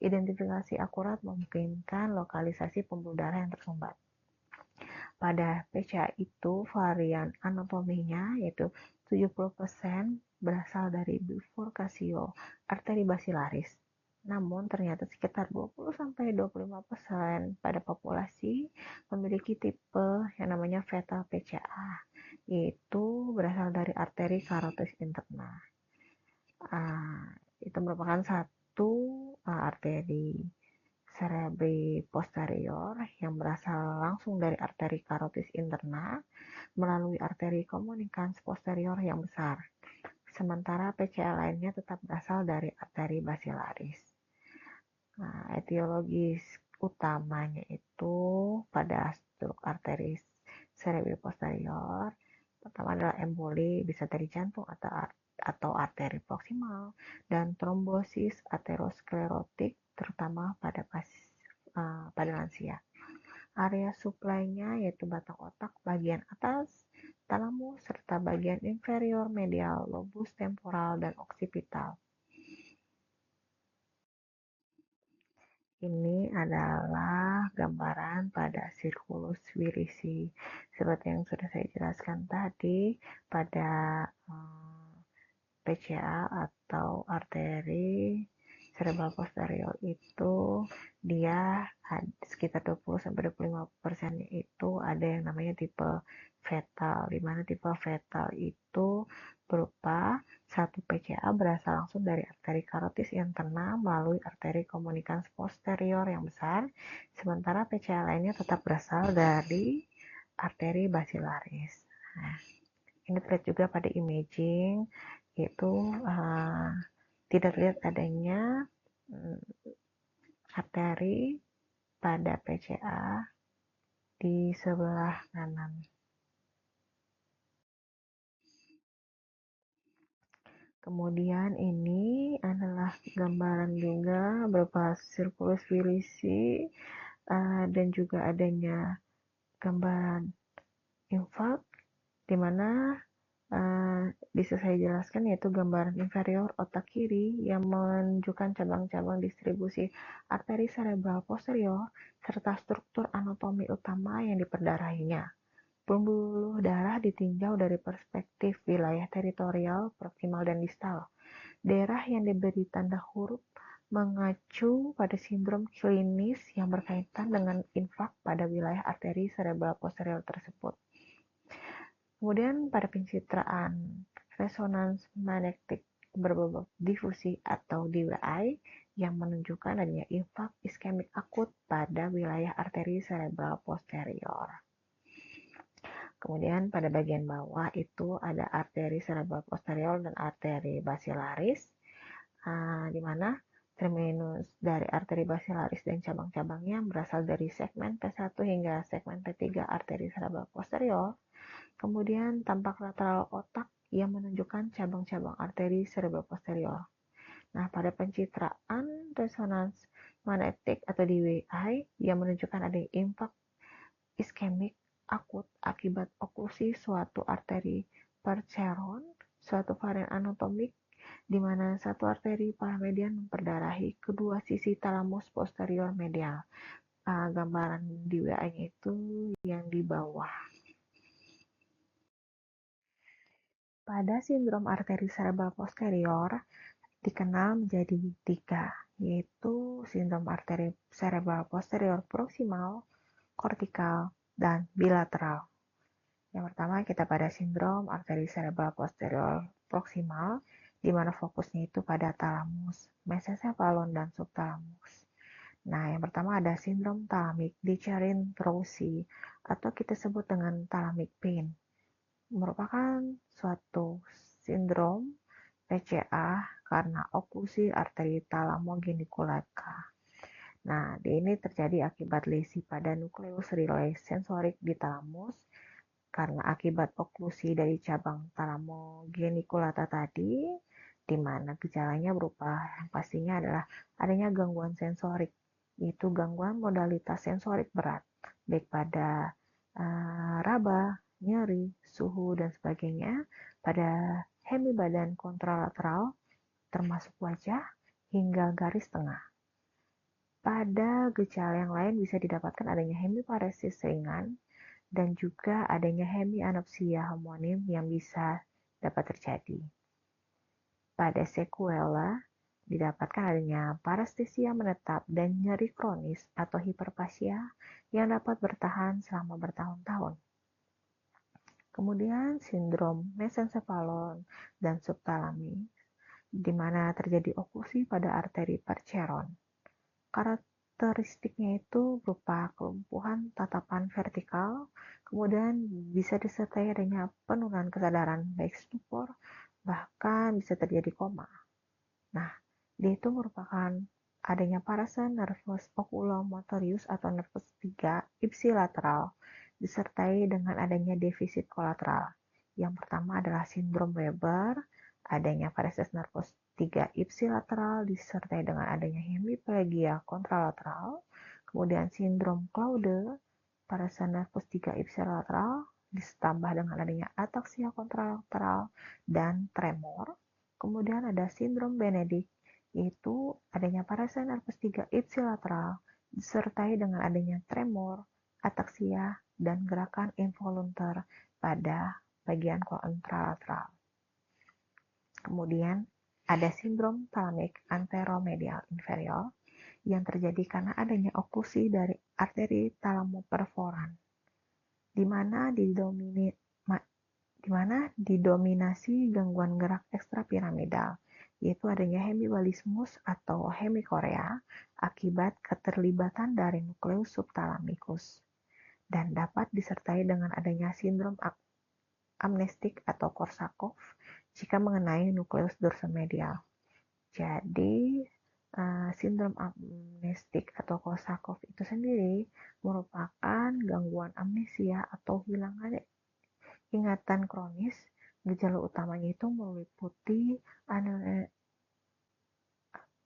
Speaker 1: Identifikasi akurat memungkinkan lokalisasi pembuluh darah yang tersumbat. Pada PCA itu varian anatominya yaitu 70% berasal dari bifurkasio arteri basilaris. Namun ternyata sekitar 20-25% pada populasi memiliki tipe yang namanya fetal PCA, yaitu berasal dari arteri karotis interna. Itu merupakan satu arteri cerebri posterior yang berasal langsung dari arteri karotis interna melalui arteri communicans posterior yang besar. Sementara PCA lainnya tetap berasal dari arteri basilaris. Nah, etiologis utamanya itu pada struk arteri cerebral posterior. Pertama adalah emboli, bisa dari jantung atau arteri proksimal, dan trombosis aterosklerotik, terutama pada lansia. Area supply-nya yaitu batang otak bagian atas, talamus, serta bagian inferior medial, lobus temporal, dan oksipital. Ini adalah gambaran pada sirkulus wirisi. Seperti yang sudah saya jelaskan tadi, pada PCA atau arteri cerebral posterior itu dia sekitar 20-25% itu ada yang namanya tipe fetal, di mana tipe fetal itu berupa satu PCA berasal langsung dari arteri karotis interna melalui arteri komunikans posterior yang besar, sementara PCA lainnya tetap berasal dari arteri basilaris. Nah, ini terlihat juga pada imaging, yaitu tidak terlihat adanya arteri pada PCA di sebelah kanan. Kemudian ini adalah gambaran juga berupa sirkulus wirisi dan juga adanya gambaran infak, di mana bisa saya jelaskan yaitu gambaran inferior otak kiri yang menunjukkan cabang-cabang distribusi arteri cerebral posterior serta struktur anatomi utama yang diperdarahinya. Pembuluh darah ditinjau dari perspektif wilayah teritorial, proksimal, dan distal. Daerah yang diberi tanda huruf mengacu pada sindrom klinis yang berkaitan dengan infak pada wilayah arteri cerebral posterior tersebut. Kemudian pada pencitraan resonans magnetik berbobot difusi atau DWI yang menunjukkan adanya infak iskemik akut pada wilayah arteri cerebral posterior. Kemudian pada bagian bawah itu ada arteri cerebral posterior dan arteri basilaris, di mana terminus dari arteri basilaris dan cabang-cabangnya berasal dari segmen P1 hingga segmen P3 arteri cerebral posterior. Kemudian tampak lateral otak yang menunjukkan cabang-cabang arteri cerebral posterior. Nah, pada pencitraan resonans magnetik atau DWI yang menunjukkan ada infak iskemik akut akibat oklusi suatu arteri percheron, suatu varian anatomik di mana satu arteri paramedian memperdarahi kedua sisi talamus posterior medial. Gambaran DWI-nya itu yang di bawah. Pada sindrom arteri cerebral posterior dikenal menjadi 3, yaitu sindrom arteri cerebral posterior proksimal, kortikal, dan bilateral. Yang pertama kita pada sindrom arteri cerebral posterior proksimal, di mana fokusnya itu pada talamus, mesencephalon, dan subtalamus. Nah, yang pertama ada sindrom thalamic dysarthropy atau kita sebut dengan thalamic pain. Merupakan suatu sindrom PCA karena oklusi arteri thalamogeniculaca. Nah, ini terjadi akibat lesi pada nukleus relay sensorik di talamus karena akibat oklusi dari cabang thalamogeniculata tadi, di mana gejalanya berupa yang pastinya adalah adanya gangguan sensorik, yaitu gangguan modalitas sensorik berat, baik pada raba, nyeri, suhu, dan sebagainya pada hemi badan kontralateral, termasuk wajah, hingga garis tengah. Pada gejala yang lain bisa didapatkan adanya hemiparesis ringan dan juga adanya hemianopsia homonim yang bisa dapat terjadi. Pada sekuela didapatkan adanya parestesia menetap dan nyeri kronis atau hiperplasia yang dapat bertahan selama bertahun-tahun. Kemudian sindrom mesencephalon dan subtalamis, di mana terjadi oklusi pada arteri percheron. Karakteristiknya itu berupa kelumpuhan tatapan vertikal, kemudian bisa disertai adanya penurunan kesadaran baik stupor, bahkan bisa terjadi koma. Nah, dia itu merupakan adanya parasa nervus oculomotorius atau nervus 3 ipsilateral, disertai dengan adanya defisit kolateral. Yang pertama adalah sindrom Weber, adanya paresis nervus 3 ipsilateral disertai dengan adanya hemiplegia kontralateral, kemudian sindrom Claude, parasa nervus 3 ipsilateral ditambah dengan adanya ataksia kontralateral dan tremor. Kemudian ada sindrom Benedict, yaitu adanya parasa nervus 3 ipsilateral disertai dengan adanya tremor, ataksia, dan gerakan involuntar pada bagian kontralateral. Kemudian ada sindrom thalamic anteromedial inferior yang terjadi karena adanya oklusi dari arteri thalamoperforan, di mana didominasi gangguan gerak ekstrapiramidal, yaitu adanya hemibalismus atau hemikorea akibat keterlibatan dari nukleus subthalamikus, dan dapat disertai dengan adanya sindrom amnestik atau Korsakoff jika mengenai nukleus dorsomedial. Jadi, sindrom amnestik atau Korsakoff itu sendiri merupakan gangguan amnesia atau hilangnya ingatan kronis. Gejala utamanya itu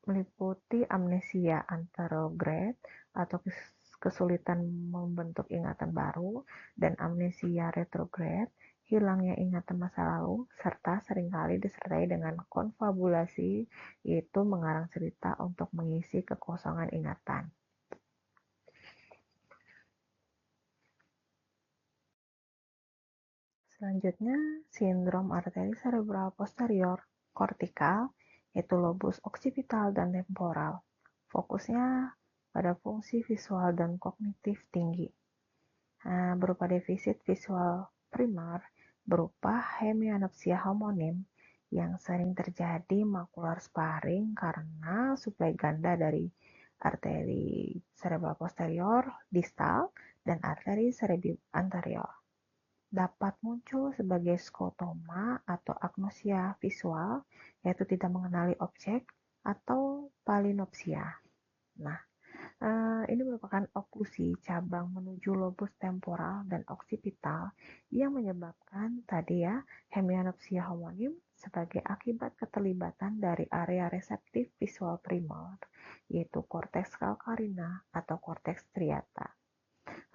Speaker 1: meliputi amnesia anterograde atau kesulitan membentuk ingatan baru, dan amnesia retrograde, hilangnya ingatan masa lalu, serta seringkali disertai dengan konfabulasi, yaitu mengarang cerita untuk mengisi kekosongan ingatan. Selanjutnya, sindrom arteri cerebral posterior kortikal, yaitu lobus oksipital dan temporal. Fokusnya pada fungsi visual dan kognitif tinggi. Berupa defisit visual primer, berupa hemianopsia homonim yang sering terjadi makular sparring karena suplai ganda dari arteri cerebral posterior distal dan arteri cerebri anterior. Dapat muncul sebagai skotoma atau agnosia visual, yaitu tidak mengenali objek, atau palinopsia. Nah, ini merupakan oklusi cabang menuju lobus temporal dan oksipital yang menyebabkan tadi ya hemianopsia homonim sebagai akibat keterlibatan dari area reseptif visual primer, yaitu korteks calcarina atau korteks striata,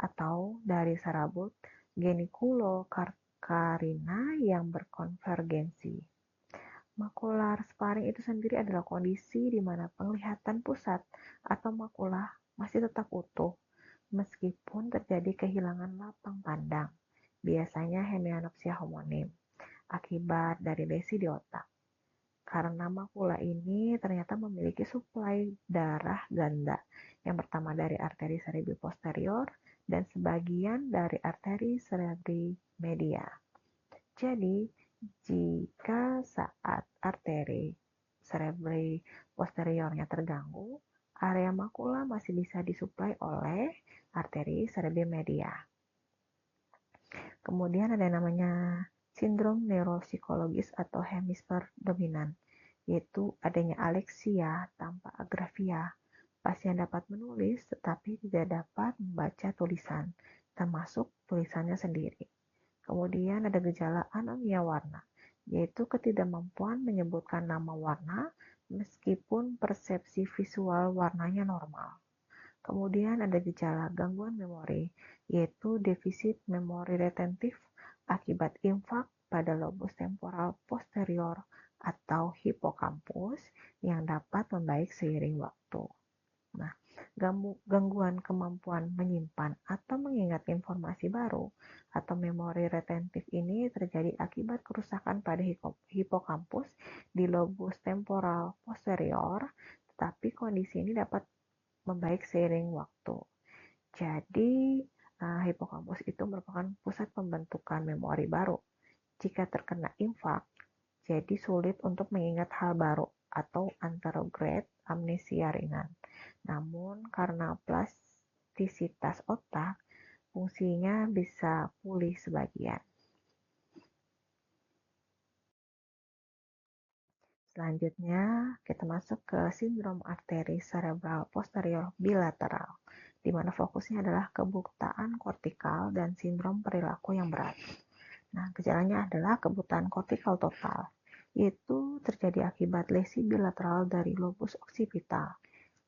Speaker 1: atau dari serabut geniculocarcarina yang berkonvergensi. Makular sparring itu sendiri adalah kondisi di mana penglihatan pusat atau makula masih tetap utuh meskipun terjadi kehilangan lapang pandang, biasanya hemianopsia homonim, akibat dari lesi di otak. Karena makula ini ternyata memiliki suplai darah ganda, yang pertama dari arteri cerebri posterior dan sebagian dari arteri cerebri media. Jadi, jika saat arteri cerebri posteriornya terganggu, area makula masih bisa disuplai oleh arteri cerebri media. Kemudian ada yang namanya sindrom neuropsikologis atau hemisfer dominan, yaitu adanya aleksia tanpa agrafia. Pasien dapat menulis tetapi tidak dapat membaca tulisan, termasuk tulisannya sendiri. Kemudian ada gejala anomia warna, yaitu ketidakmampuan menyebutkan nama warna meskipun persepsi visual warnanya normal. Kemudian ada gejala gangguan memori, yaitu defisit memori retentif akibat infak pada lobus temporal posterior atau hipokampus yang dapat membaik seiring waktu. Nah, gangguan kemampuan menyimpan atau mengingat informasi baru atau memori retentif ini terjadi akibat kerusakan pada hipokampus di lobus temporal posterior, tetapi kondisi ini dapat membaik seiring waktu. Jadi, hipokampus itu merupakan pusat pembentukan memori baru. Jika terkena infak, jadi sulit untuk mengingat hal baru atau anterograde amnesia ringan. Namun, karena plastisitas otak, fungsinya bisa pulih sebagian. Selanjutnya, kita masuk ke sindrom arteri cerebral posterior bilateral, di mana fokusnya adalah kebutaan kortikal dan sindrom perilaku yang berat. Nah, gejalanya adalah kebutaan kortikal total. Itu terjadi akibat lesi bilateral dari lobus occipital.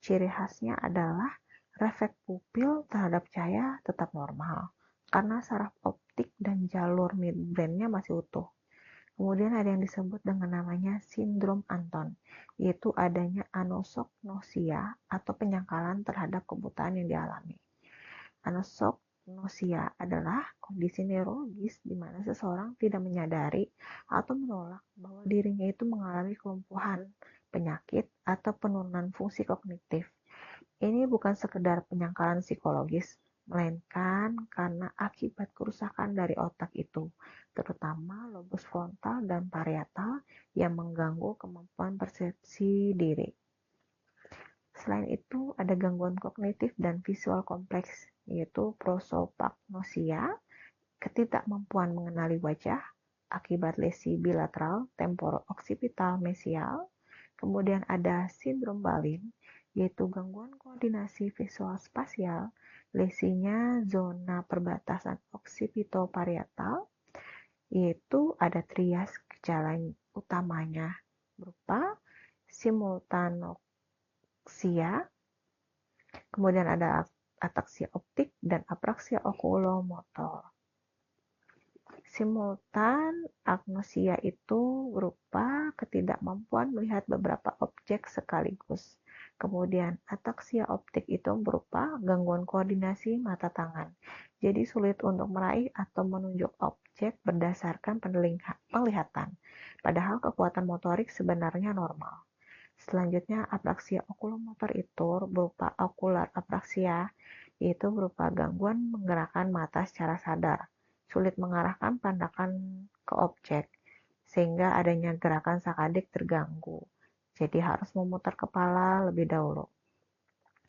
Speaker 1: Ciri khasnya adalah refleks pupil terhadap cahaya tetap normal, karena saraf optik dan jalur midbrainnya masih utuh. Kemudian ada yang disebut dengan namanya sindrom Anton, yaitu adanya anosognosia atau penyangkalan terhadap kebutaan yang dialami. Anosognosia adalah kondisi neurologis di mana seseorang tidak menyadari atau menolak bahwa dirinya itu mengalami kelumpuhan, penyakit, atau penurunan fungsi kognitif. Ini bukan sekedar penyangkalan psikologis, melainkan karena akibat kerusakan dari otak itu, terutama lobus frontal dan parietal yang mengganggu kemampuan persepsi diri. Selain itu, ada gangguan kognitif dan visual kompleks, yaitu prosopagnosia, ketidakmampuan mengenali wajah akibat lesi bilateral temporo-occipital mesial. Kemudian ada sindrom Balin, yaitu gangguan koordinasi visual spasial, lesinya zona perbatasan occipitoparietal, yaitu ada trias gejala utamanya berupa simultanoksia, kemudian ada ataksia optik dan apraksia okulomotor. Simultan agnosia itu berupa ketidakmampuan melihat beberapa objek sekaligus. Kemudian ataksia optik itu berupa gangguan koordinasi mata tangan. Jadi sulit untuk meraih atau menunjuk objek berdasarkan penglihatan. Padahal kekuatan motorik sebenarnya normal. Selanjutnya apraksia okulomotor itu berupa okular apraksia, yaitu berupa gangguan menggerakkan mata secara sadar, sulit mengarahkan pandangan ke objek, sehingga adanya gerakan sakadik terganggu. Jadi harus memutar kepala lebih dahulu.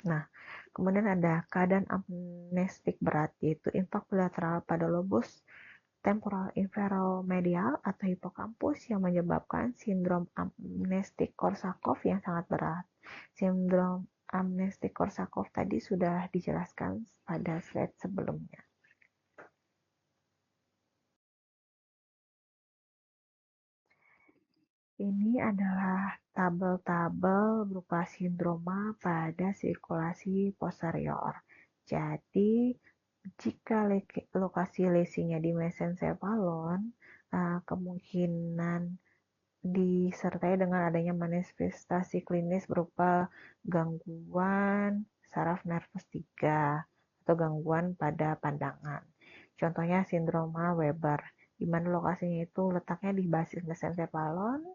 Speaker 1: Nah, kemudian ada keadaan amnestik berat, yaitu impak bilateral pada lobus temporal inferomedial atau hipokampus yang menyebabkan sindrom amnestik Korsakov yang sangat berat. Sindrom amnestik Korsakov tadi sudah dijelaskan pada slide sebelumnya. Ini adalah tabel-tabel berupa sindroma pada sirkulasi posterior. Jadi, jika lokasi lesinya di mesencephalon, kemungkinan disertai dengan adanya manifestasi klinis berupa gangguan saraf nervus 3 atau gangguan pada pandangan. Contohnya sindroma Weber, di mana lokasinya itu letaknya di basis mesencephalon.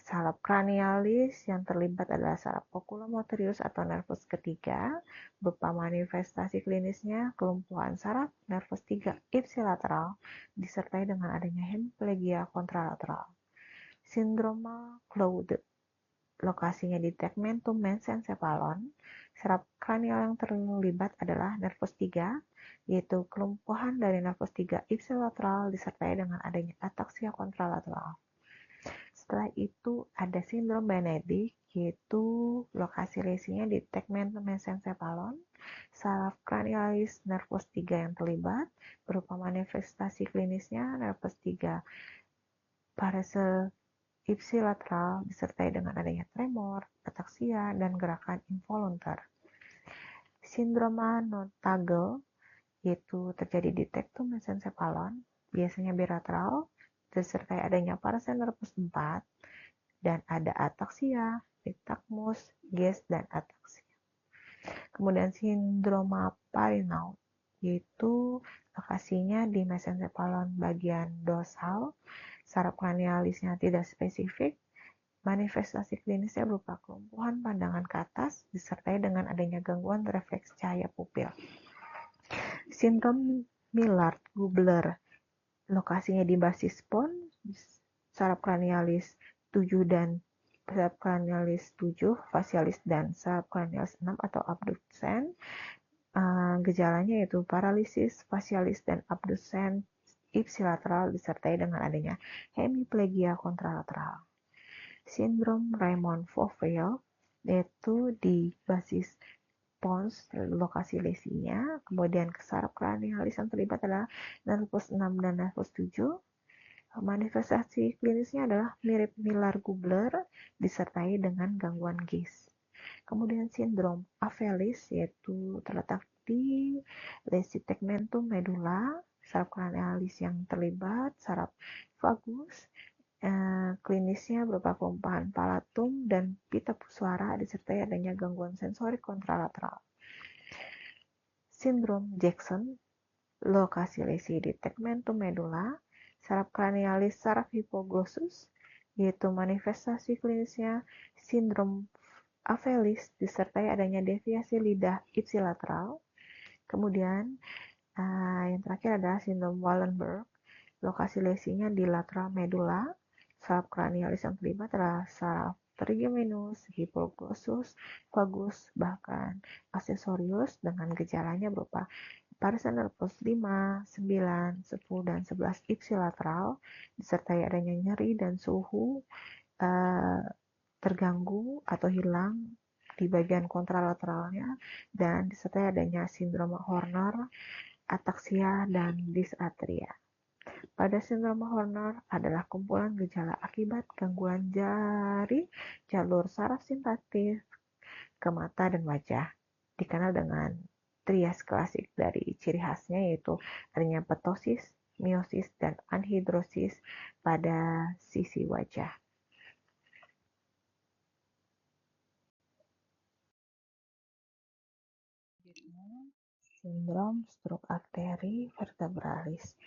Speaker 1: Saraf cranialis yang terlibat adalah saraf oculomotorius atau nervus ketiga, berupa manifestasi klinisnya kelumpuhan saraf nervus 3 ipsilateral disertai dengan adanya hemiplegia kontralateral. Sindroma Claude, lokasinya di tegmentum mesencephalon. Saraf kranial yang terlibat adalah nervus 3, yaitu kelumpuhan dari nervus 3 ipsilateral disertai dengan adanya ataksia kontralateral. Setelah itu ada sindrom Benedict, yaitu lokasi lesinya di tegmentum mesencephalon. Saraf cranialis nervus 3 yang terlibat, berupa manifestasi klinisnya nervus 3 parese ipsilateral disertai dengan adanya tremor, ataksia, dan gerakan involuntar. Sindroma Nontagel, yaitu terjadi di tegmentum mesencephalon, biasanya bilateral, disertai adanya parese nervus 4, dan ada ataksia, nystagmus, ges, dan ataksia. Kemudian sindroma Parinaud, yaitu lokasinya di mesencephalon bagian dorsal, saraf cranialisnya tidak spesifik, manifestasi klinisnya berupa kelumpuhan pandangan ke atas disertai dengan adanya gangguan refleks cahaya pupil. Sindrom Millard-Gubler, lokasinya di basis pons, saraf cranialis 7 dan saraf cranialis 7, facialis dan saraf cranialis 6 atau abducens. Gejalanya yaitu paralisis facialis dan abducens ipsilateral disertai dengan adanya hemiplegia kontralateral. Sindrom Raymond-Fovrel, yaitu di basis pons lokasi lesinya, kemudian saraf kranialis yang terlibat adalah nervus 6 dan nervus 7. Manifestasi klinisnya adalah mirip Miller-Gubler disertai dengan gangguan gaze. Kemudian sindrom Apellis yaitu terletak di lesi tegmentum medula, saraf kranialis yang terlibat, saraf vagus. Klinisnya berupa kelumpuhan palatum dan pita suara disertai adanya gangguan sensorik kontralateral. Sindrom Jackson, lokasi lesi di tegmentum medula, saraf kranialis, saraf hipoglossus, yaitu manifestasi klinisnya sindrom Apellis disertai adanya deviasi lidah ipsilateral. Kemudian yang terakhir adalah sindrom Wallenberg, lokasi lesinya di lateral medula, saraf kranialis yang terlibat adalah saraf trigeminus, hipoglossus, vagus, bahkan aksesorius dengan gejalanya berupa parisan nervus 5, 9, 10, dan 11 ipsilateral disertai adanya nyeri dan suhu terganggu atau hilang di bagian kontralateralnya dan disertai adanya sindrom Horner, ataksia, dan dysarthria. Pada sindrom Horner adalah kumpulan gejala akibat gangguan jari jalur saraf simpatis ke mata dan wajah. Dikenal dengan trias klasik dari ciri khasnya yaitu adanya ptosis, miosis, dan anhidrosis pada sisi wajah. Sindrom stroke arteri vertebralis.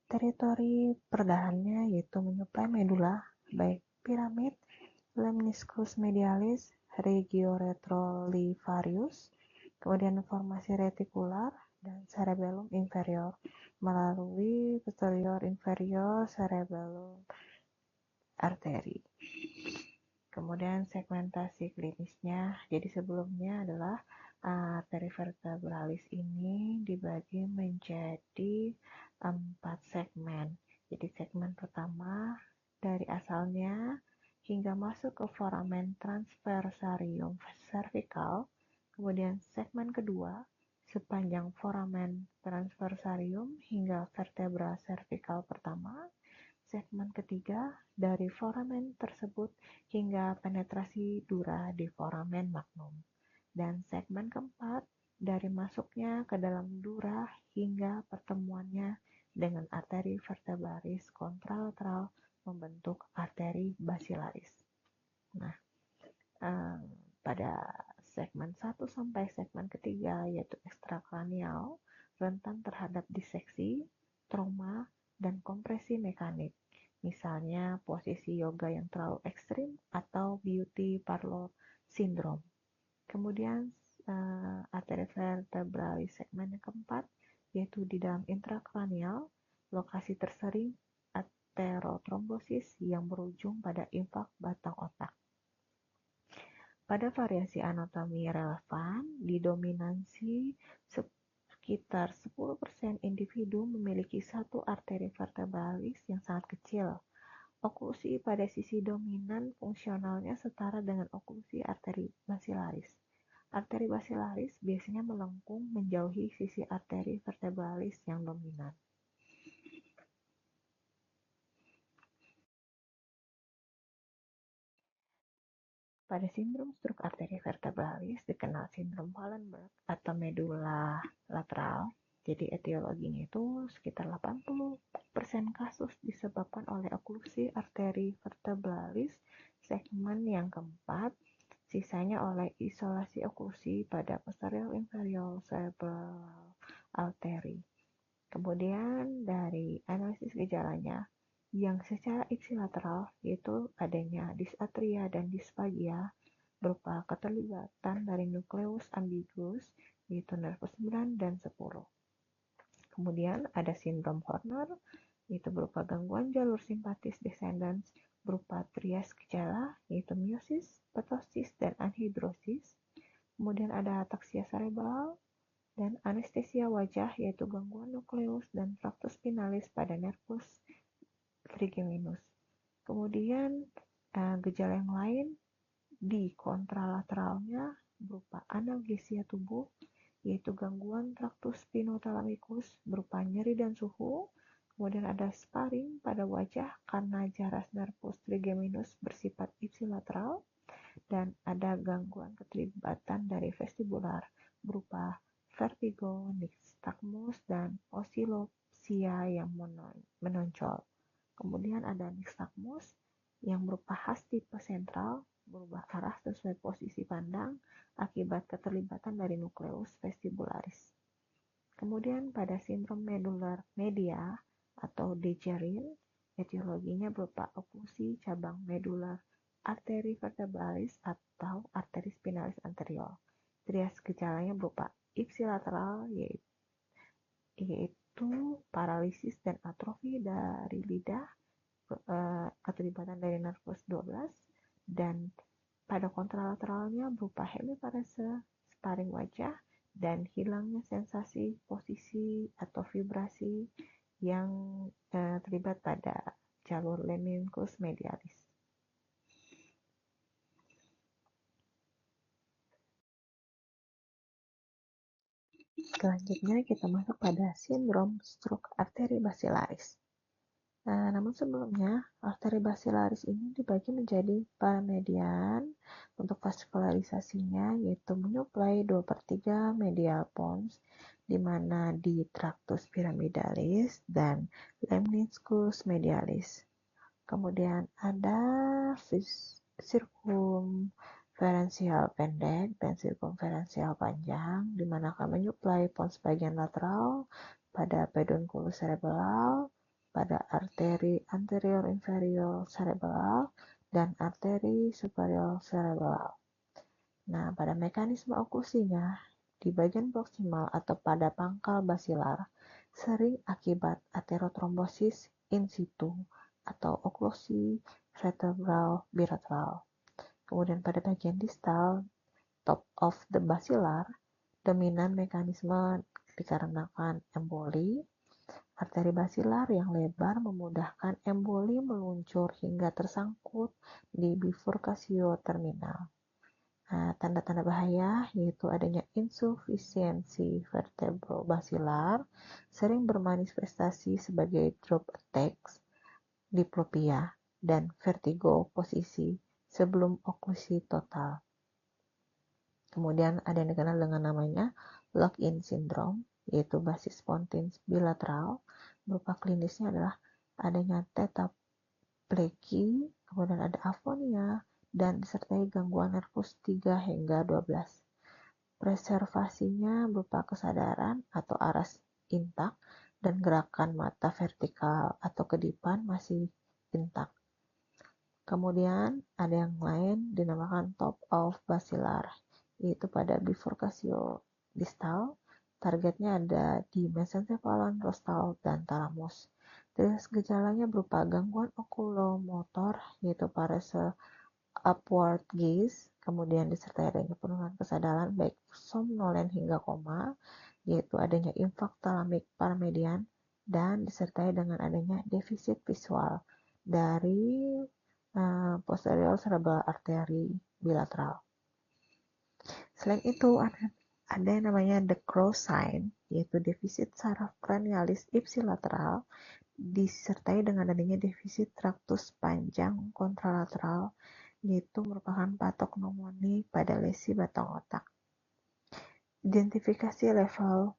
Speaker 1: Teritori perdahannya yaitu menyuplai medula, baik piramid, lemniscus medialis, regioretrolivarius, kemudian formasi retikular, dan cerebellum inferior melalui posterior inferior cerebellum arteri. Kemudian segmentasi klinisnya, jadi sebelumnya adalah arteri vertebralis ini dibagi menjadi 4 segmen. Jadi segmen pertama dari asalnya hingga masuk ke foramen transversarium cervical. Kemudian segmen kedua sepanjang foramen transversarium hingga vertebra cervical pertama. Segmen ketiga dari foramen tersebut hingga penetrasi dura di foramen magnum. Dan segmen keempat dari masuknya ke dalam dura hingga pertemuannya dengan arteri vertebralis kontralateral membentuk arteri basilaris. Nah, pada segmen 1 sampai segmen ketiga yaitu ekstrakranial rentan terhadap diseksi, trauma, dan kompresi mekanik. Misalnya posisi yoga yang terlalu ekstrim atau beauty parlor syndrome. Kemudian arteri vertebralis segmen yang keempat yaitu di dalam intrakranial, lokasi tersering aterotrombosis yang berujung pada infak batang otak. Pada variasi anatomi relevan, didominasi sekitar 10% individu memiliki satu arteri vertebralis yang sangat kecil. Oklusi pada sisi dominan fungsionalnya setara dengan oklusi arteri basilaris. Arteri basilaris biasanya melengkung menjauhi sisi arteri vertebralis yang dominan. Pada sindrom stroke arteri vertebralis dikenal sindrom Wallenberg atau medula lateral. Jadi etiologinya itu sekitar 80% kasus disebabkan oleh oklusi arteri vertebralis segmen yang keempat, sisanya oleh isolasi oklusi pada posterior inferior cerebral artery. Kemudian dari analisis gejalanya yang secara ipsilateral yaitu adanya dysarthria dan dysphagia berupa keterlibatan dari nukleus ambiguus yaitu nervus 9 dan 10. Kemudian ada sindrom Horner yaitu berupa gangguan jalur simpatis descendens berupa trias gejala yaitu miosis, ptosis, dan anhidrosis. Kemudian ada ataksia cerebral dan anestesia wajah yaitu gangguan nukleus dan fraktus spinalis pada nervus trigeminus. Kemudian Gejala yang lain di kontralateralnya berupa analgesia tubuh, yaitu gangguan traktus spinothalamikus berupa nyeri dan suhu. Kemudian ada sparring pada wajah karena jaras nervus trigeminus bersifat ipsilateral, dan ada gangguan keterlibatan dari vestibular berupa vertigo, nystagmus, dan osilopsia yang menonjol. Kemudian ada nystagmus yang berupa khas tipe sentral, berubah arah sesuai posisi pandang akibat keterlibatan dari nukleus vestibularis. Kemudian pada sindrom medular media atau Dejerine, etiologinya berupa oklusi cabang medular arteri vertebralis atau arteri spinalis anterior. Trias gejalanya berupa ipsilateral, yaitu paralisis dan atrofi dari lidah, keterlibatan dari nervus 12, dan pada kontralateralnya berupa hemiparese, sparring wajah, dan hilangnya sensasi posisi atau vibrasi yang terlibat pada jalur lemnicus medialis. Selanjutnya kita masuk pada sindrom stroke arteri basilaris. Namun sebelumnya, arteri basilaris ini dibagi menjadi paramedian untuk vaskularisasinya, yaitu menyuplai 2/3 medial pons, di mana di tractus pyramidalis dan lemniscus medialis. Kemudian ada sirkumferensial pendek dan sirkumferensial panjang, di mana akan menyuplai pons bagian lateral pada pedunculus cerebral, pada arteri anterior inferior cerebral, dan arteri superior cerebral. Nah, pada mekanisme oklusinya, di bagian proksimal atau pada pangkal basilar, sering akibat aterotrombosis in situ atau oklusi vertebral bilateral. Kemudian pada bagian distal, top of the basilar, dominan mekanisme dikarenakan emboli. Arteri basilar yang lebar memudahkan emboli meluncur hingga tersangkut di bifurkasio terminal. Tanda-tanda bahaya yaitu adanya insufisiensi vertebrobasilar, sering bermanifestasi sebagai drop attacks, diplopia, dan vertigo posisi sebelum oklusi total. Kemudian ada yang dikenal dengan namanya lock-in syndrome, yaitu basis pontins bilateral. Berupa klinisnya adalah adanya tetraplegia, kemudian ada afonia, dan disertai gangguan nervus 3 hingga 12. Preservasinya berupa kesadaran atau aras intak dan gerakan mata vertikal atau kedipan masih intak. Kemudian ada yang lain dinamakan top of basilar, yaitu pada bifurkasio distal. Targetnya ada di mesencephalon, rostal, dan talamus. Terus gejalanya berupa gangguan okulomotor, yaitu parese upward gaze, kemudian disertai adanya penurunan kesadaran baik somnolen hingga koma, yaitu adanya infrakthalamik paramedian, dan disertai dengan adanya defisit visual dari posterior cerebral artery bilateral. Selain itu ada yang namanya the crow sign, yaitu defisit saraf cranialis ipsilateral, disertai dengan adanya defisit tractus panjang kontralateral, yaitu merupakan patognomoni pada lesi batang otak. Identifikasi level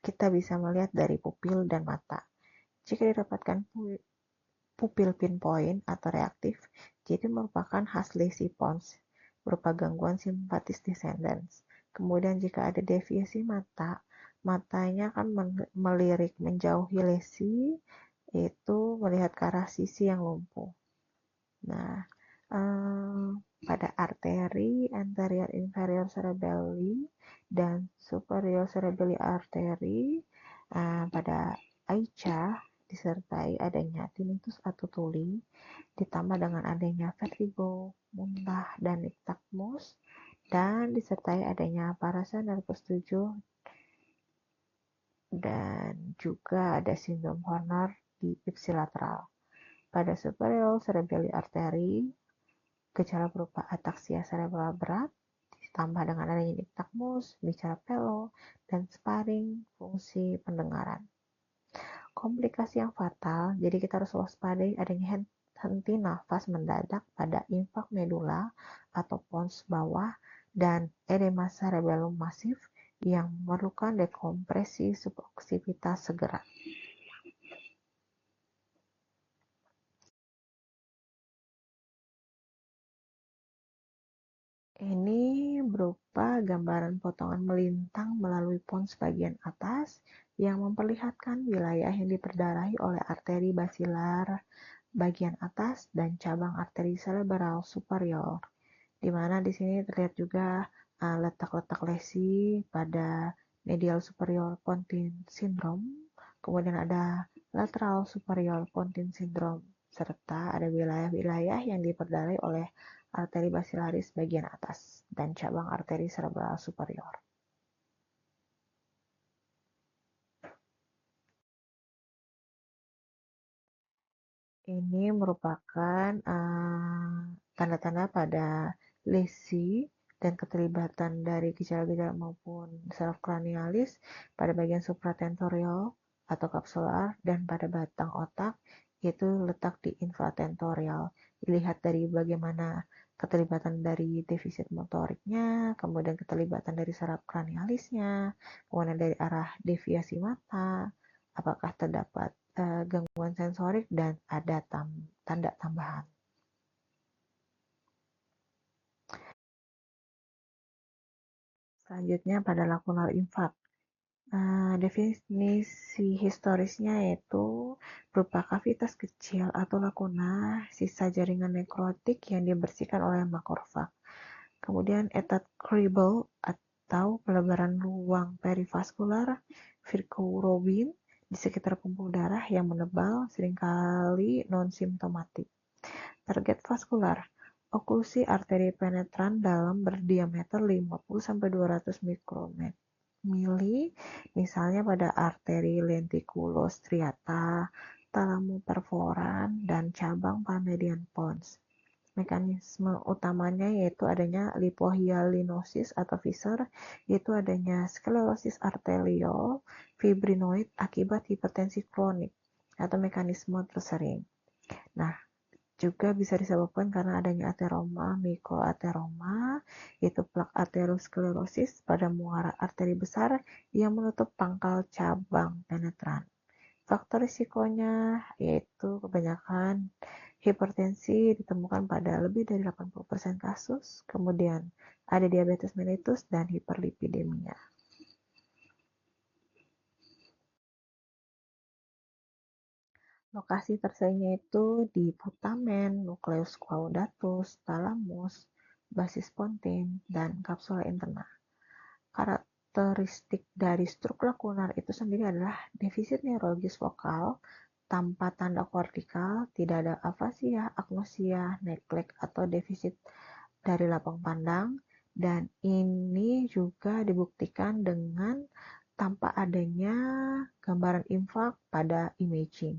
Speaker 1: kita bisa melihat dari pupil dan mata. Jika didapatkan pupil pinpoint atau reaktif, jadi merupakan khas lesi pons berupa gangguan simpatis descendens. Kemudian jika ada deviasi mata, matanya akan melirik menjauhi lesi, yaitu melihat ke arah sisi yang lumpuh. Nah, pada arteri anterior inferior cerebelli dan superior cerebelli arteri, pada Aicha disertai adanya tinnitus atau tuli, ditambah dengan adanya vertigo, muntah, dan nystagmus, dan disertai adanya parasa nervus 7, dan juga ada sindrom Horner di ipsilateral. Pada superior cerebellar artery, gejala berupa ataksia cerebral berat, ditambah dengan adanya nystagmus, bicara pelo, dan sparing fungsi pendengaran. Komplikasi yang fatal, jadi kita harus waspadai adanya henti nafas mendadak pada infak medula atau pons bawah dan edema cerebellum masif yang memerlukan dekompresi suboksipitas segera. Ini berupa gambaran potongan melintang melalui pons bagian atas yang memperlihatkan wilayah yang diperdarahi oleh arteri basilar bagian atas dan cabang arteri cerebral superior. Di mana di sini terlihat juga letak-letak lesi pada medial superior pontine syndrome, kemudian ada lateral superior pontine syndrome, serta ada wilayah-wilayah yang diperdarahi oleh arteri basilaris bagian atas dan cabang arteri cerebral superior. Ini merupakan tanda-tanda pada lesi dan keterlibatan dari gejala-gejala maupun saraf kranialis pada bagian supratentorial atau kapsular dan pada batang otak, yaitu letak di infratentorial. Dilihat dari bagaimana keterlibatan dari defisit motoriknya, kemudian keterlibatan dari saraf kranialisnya, kemudian dari arah deviasi mata, apakah terdapat gangguan sensorik dan ada tanda tambahan. Selanjutnya pada lakunar infak. Definisi historisnya yaitu berupa kavitas kecil atau lakuna sisa jaringan nekrotik yang dibersihkan oleh makrofag. Kemudian etat Kribel atau pelebaran ruang perivaskular virkurobin di sekitar pembuluh darah yang menebal, seringkali non-simptomatik. Target vaskular, oklusi arteri penetran dalam berdiameter 50-200 mikromili, misalnya pada arteri lenticulo striata, talamoperforan, dan cabang palmedian pons. Mekanisme utamanya yaitu adanya lipohyalinosis atau fissure, yaitu adanya sklerosis arteriol fibrinoid akibat hipertensi kronik atau mekanisme tersering. Nah, juga bisa disebabkan karena adanya ateroma mikroateroma, yaitu plak aterosklerosis pada muara arteri besar yang menutup pangkal cabang penetran. Faktor risikonya yaitu kebanyakan hipertensi ditemukan pada lebih dari 80% kasus, kemudian ada diabetes mellitus dan hiperlipidemia. Lokasi terseringnya itu di putamen, nukleus caudatus, thalamus, basis pontin, dan kapsula interna. Karakteristik dari struk lakunar itu sendiri adalah defisit neurologis vokal tanpa tanda kortikal, tidak ada afasia, agnosia, neglek, atau defisit dari lapang pandang, dan ini juga dibuktikan dengan tanpa adanya gambaran infak pada imaging.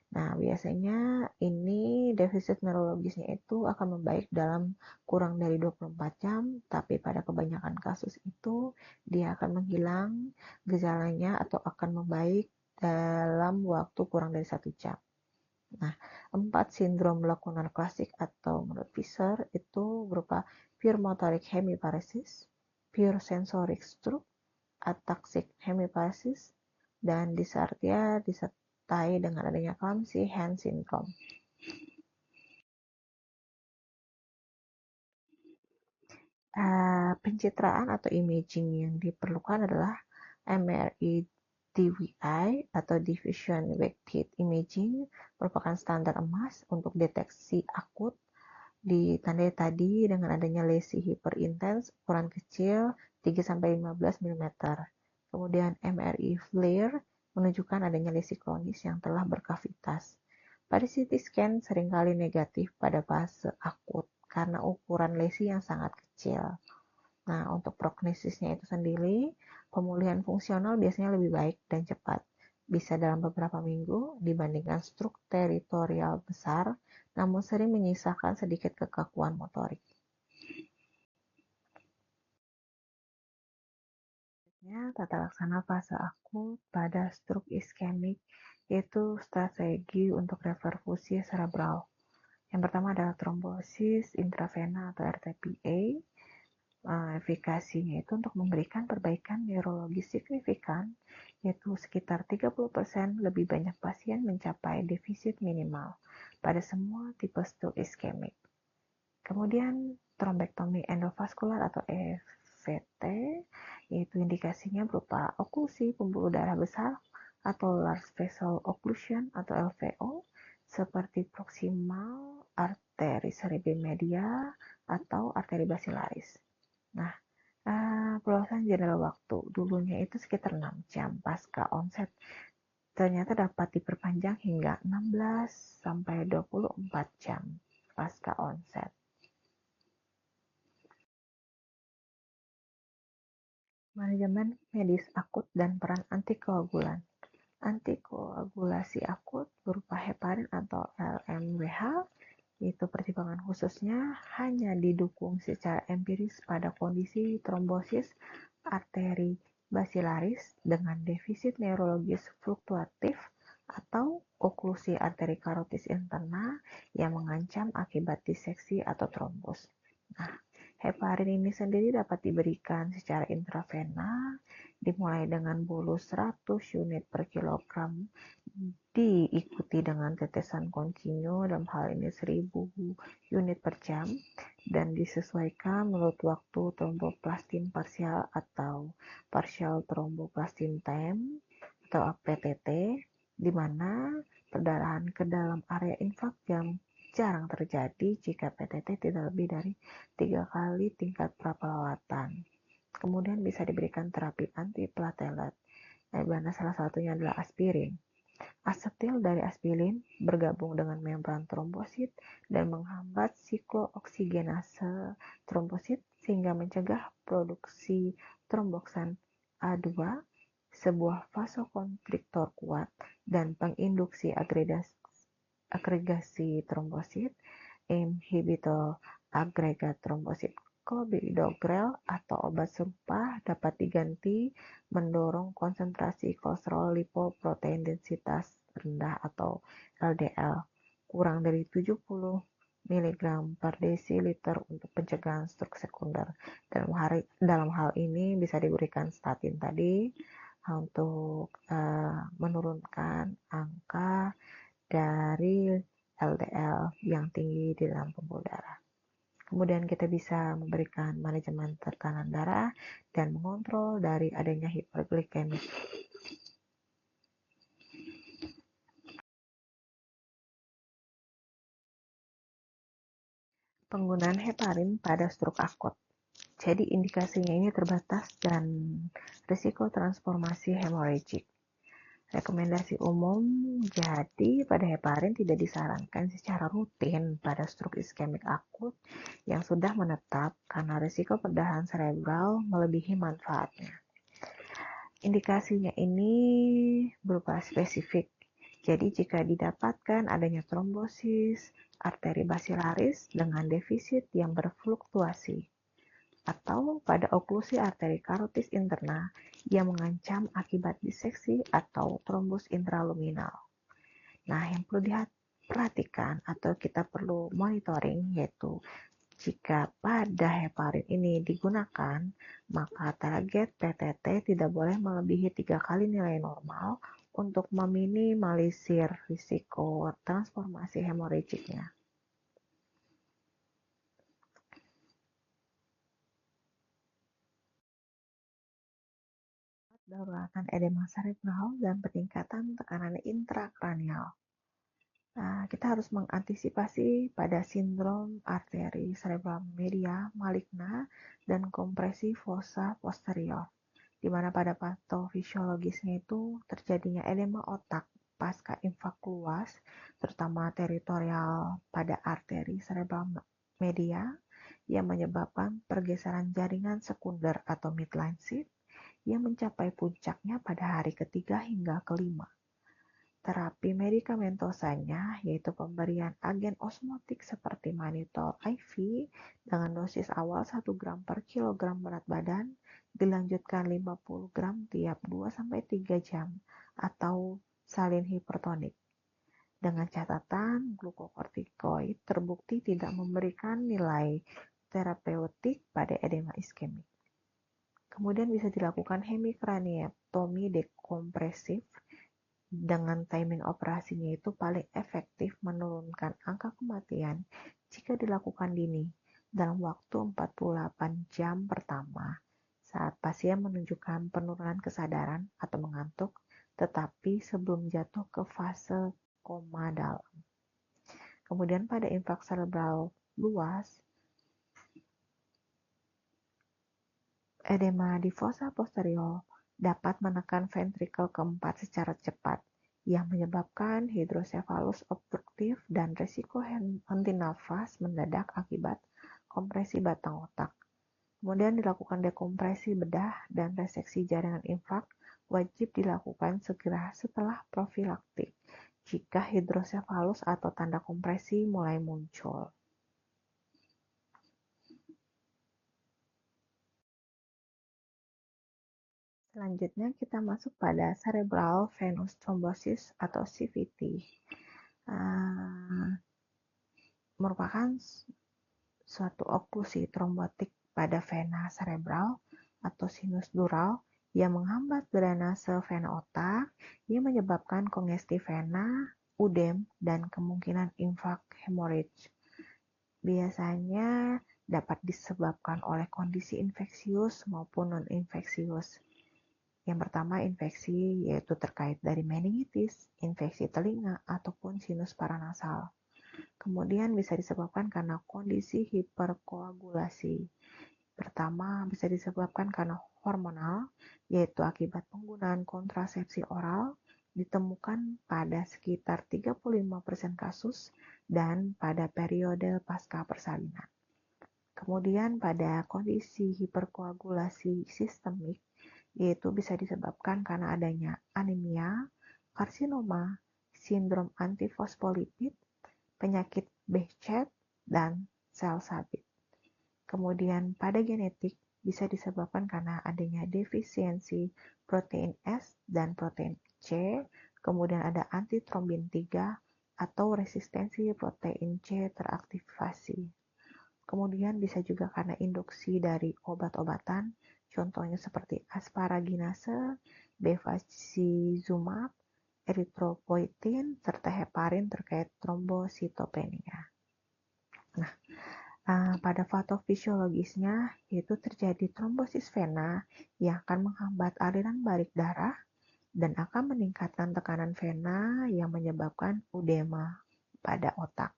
Speaker 1: Nah, biasanya ini defisit neurologisnya itu akan membaik dalam kurang dari 24 jam, tapi pada kebanyakan kasus itu dia akan menghilang gejalanya atau akan membaik dalam waktu kurang dari 1 jam. Nah, 4 sindrom lakunar klasik atau menurut Fisher itu berupa pure motoric hemiparesis, pure sensoric stroke, ataxic hemiparesis, dan dysarthria disertai dengan adanya clumsy hand syndrome. Pencitraan atau imaging yang diperlukan adalah MRI DWI atau Diffusion Weighted Imaging merupakan standar emas untuk deteksi akut ditandai tadi dengan adanya lesi hiperintens ukuran kecil 3-15 mm. Kemudian MRI FLAIR menunjukkan adanya lesi kronis yang telah berkavitas. Pada CT scan seringkali negatif pada fase akut karena ukuran lesi yang sangat kecil. Nah, untuk prognosisnya itu sendiri, pemulihan fungsional biasanya lebih baik dan cepat. bisa dalam beberapa minggu dibandingkan stroke teritorial besar, namun sering menyisakan sedikit kekakuan motorik. Tata laksana fase akut pada stroke iskemik yaitu strategi untuk reperfusi cerebral. Yang pertama adalah trombosis intravena atau RTPA. Efikasinya itu untuk memberikan perbaikan neurologis signifikan, yaitu sekitar 30% lebih banyak pasien mencapai defisit minimal pada semua tipe stroke iskemik. Kemudian trombektomi endovaskular atau EVT, yaitu indikasinya berupa oklusi pembuluh darah besar atau large vessel occlusion atau LVO seperti proximal arteri cerebromedia atau arteri basilaris. Nah, perluasan jendela waktu dulunya itu sekitar 6 jam pasca onset ternyata dapat diperpanjang hingga 16 sampai 24 jam pasca onset. Manajemen medis akut dan peran antikoagulan. Antikoagulasi akut berupa heparin atau LMWH, yaitu pertimbangan khususnya hanya didukung secara empiris pada kondisi trombosis arteri basilaris dengan defisit neurologis fluktuatif atau oklusi arteri karotis interna yang mengancam akibat diseksi atau trombos. Nah, heparin ini sendiri dapat diberikan secara intravena dimulai dengan bolus 100 unit per kilogram diikuti dengan tetesan kontinu dalam hal ini 1000 unit per jam dan disesuaikan menurut waktu tromboplastin parsial atau partial tromboplastin time atau PTT, di mana perdarahan ke dalam area infak yang jarang terjadi jika PTT tidak lebih dari 3 kali tingkat prapelawatan. Kemudian bisa diberikan terapi antiplatelet, di mana salah satunya adalah aspirin. Asetil dari aspirin bergabung dengan membran trombosit dan menghambat siklooksigenase trombosit sehingga mencegah produksi tromboksan A2, sebuah vasokonstriktor kuat dan penginduksi agregasi trombosit, inhibitor agregat trombosit. Clopidogrel atau obat serupa dapat diganti mendorong konsentrasi kolesterol lipoprotein densitas rendah atau LDL kurang dari 70 mg per desiliter untuk pencegahan stroke sekunder. Dalam hal ini bisa diberikan statin tadi untuk menurunkan angka dari LDL yang tinggi di dalam pembuluh darah. Kemudian kita bisa memberikan manajemen tekanan darah dan mengontrol dari adanya hiperglikemik. Penggunaan heparin pada stroke akut. Jadi indikasinya ini terbatas dan risiko transformasi hemorrhagic. Rekomendasi umum, jadi pada heparin tidak disarankan secara rutin pada stroke iskemik akut yang sudah menetap karena risiko perdarahan cerebral melebihi manfaatnya. Indikasinya ini berupa spesifik. Jadi jika didapatkan adanya trombosis arteri basilaris dengan defisit yang berfluktuasi atau pada oklusi arteri karotis interna yang mengancam akibat diseksi atau trombus intraluminal. Nah, yang perlu diperhatikan atau kita perlu monitoring yaitu jika pada heparin ini digunakan, maka target PTT tidak boleh melebihi 3 kali nilai normal untuk meminimalisir risiko transformasi hemorragicnya. Dauratan edema cerebral dan peningkatan tekanan intrakranial. Nah, kita harus mengantisipasi pada sindrom arteri cerebral media maligna dan kompresi fossa posterior, di mana pada patofisiologisnya itu terjadinya edema otak pasca infak luas, terutama teritorial pada arteri cerebral media, yang menyebabkan pergeseran jaringan sekunder atau midline shift yang mencapai puncaknya pada hari ketiga hingga kelima. Terapi medikamentosanya yaitu pemberian agen osmotik seperti mannitol IV dengan dosis awal 1 gram per kilogram berat badan, dilanjutkan 50 gram tiap 2-3 jam, atau salin hipertonik. Dengan catatan, glukokortikoid terbukti tidak memberikan nilai terapeutik pada edema iskemik. Kemudian bisa dilakukan hemikraniotomi dekompresif dengan timing operasinya itu paling efektif menurunkan angka kematian jika dilakukan dini dalam waktu 48 jam pertama saat pasien menunjukkan penurunan kesadaran atau mengantuk, tetapi sebelum jatuh ke fase koma dalam. Kemudian pada infak cerebral luas, edema di fossa posterior dapat menekan ventrikel keempat secara cepat, yang menyebabkan hidrosefalus obstruktif dan risiko henti nafas mendadak akibat kompresi batang otak. Kemudian dilakukan dekompresi bedah dan reseksi jaringan infak wajib dilakukan segera setelah profilaktik jika hidrosefalus atau tanda kompresi mulai muncul. Selanjutnya kita masuk pada cerebral venous thrombosis atau CVT. Merupakan suatu oklusi trombotik pada vena cerebral atau sinus dural yang menghambat drainase vena otak, yang menyebabkan kongesti vena, udem, dan kemungkinan infak hemorrhage. Biasanya dapat disebabkan oleh kondisi infeksius maupun non-infeksius. Yang pertama infeksi yaitu terkait dari meningitis, infeksi telinga, ataupun sinus paranasal. Kemudian bisa disebabkan karena kondisi hiperkoagulasi. Pertama bisa disebabkan karena hormonal, yaitu akibat penggunaan kontrasepsi oral, ditemukan pada sekitar 35% kasus dan pada periode pasca persalinan. Kemudian pada kondisi hiperkoagulasi sistemik, yaitu bisa disebabkan karena adanya anemia, karsinoma, sindrom antifosfolipid, penyakit Behcet, dan sel sabit. Kemudian pada genetik bisa disebabkan karena adanya defisiensi protein S dan protein C, kemudian ada antitrombin 3 atau resistensi protein C teraktivasi. Kemudian bisa juga karena induksi dari obat-obatan, contohnya seperti asparaginase, bevacizumab, eritropoietin, serta heparin terkait trombositopenia. Nah, pada patofisiologisnya yaitu terjadi trombosis vena yang akan menghambat aliran balik darah dan akan meningkatkan tekanan vena yang menyebabkan edema pada otak.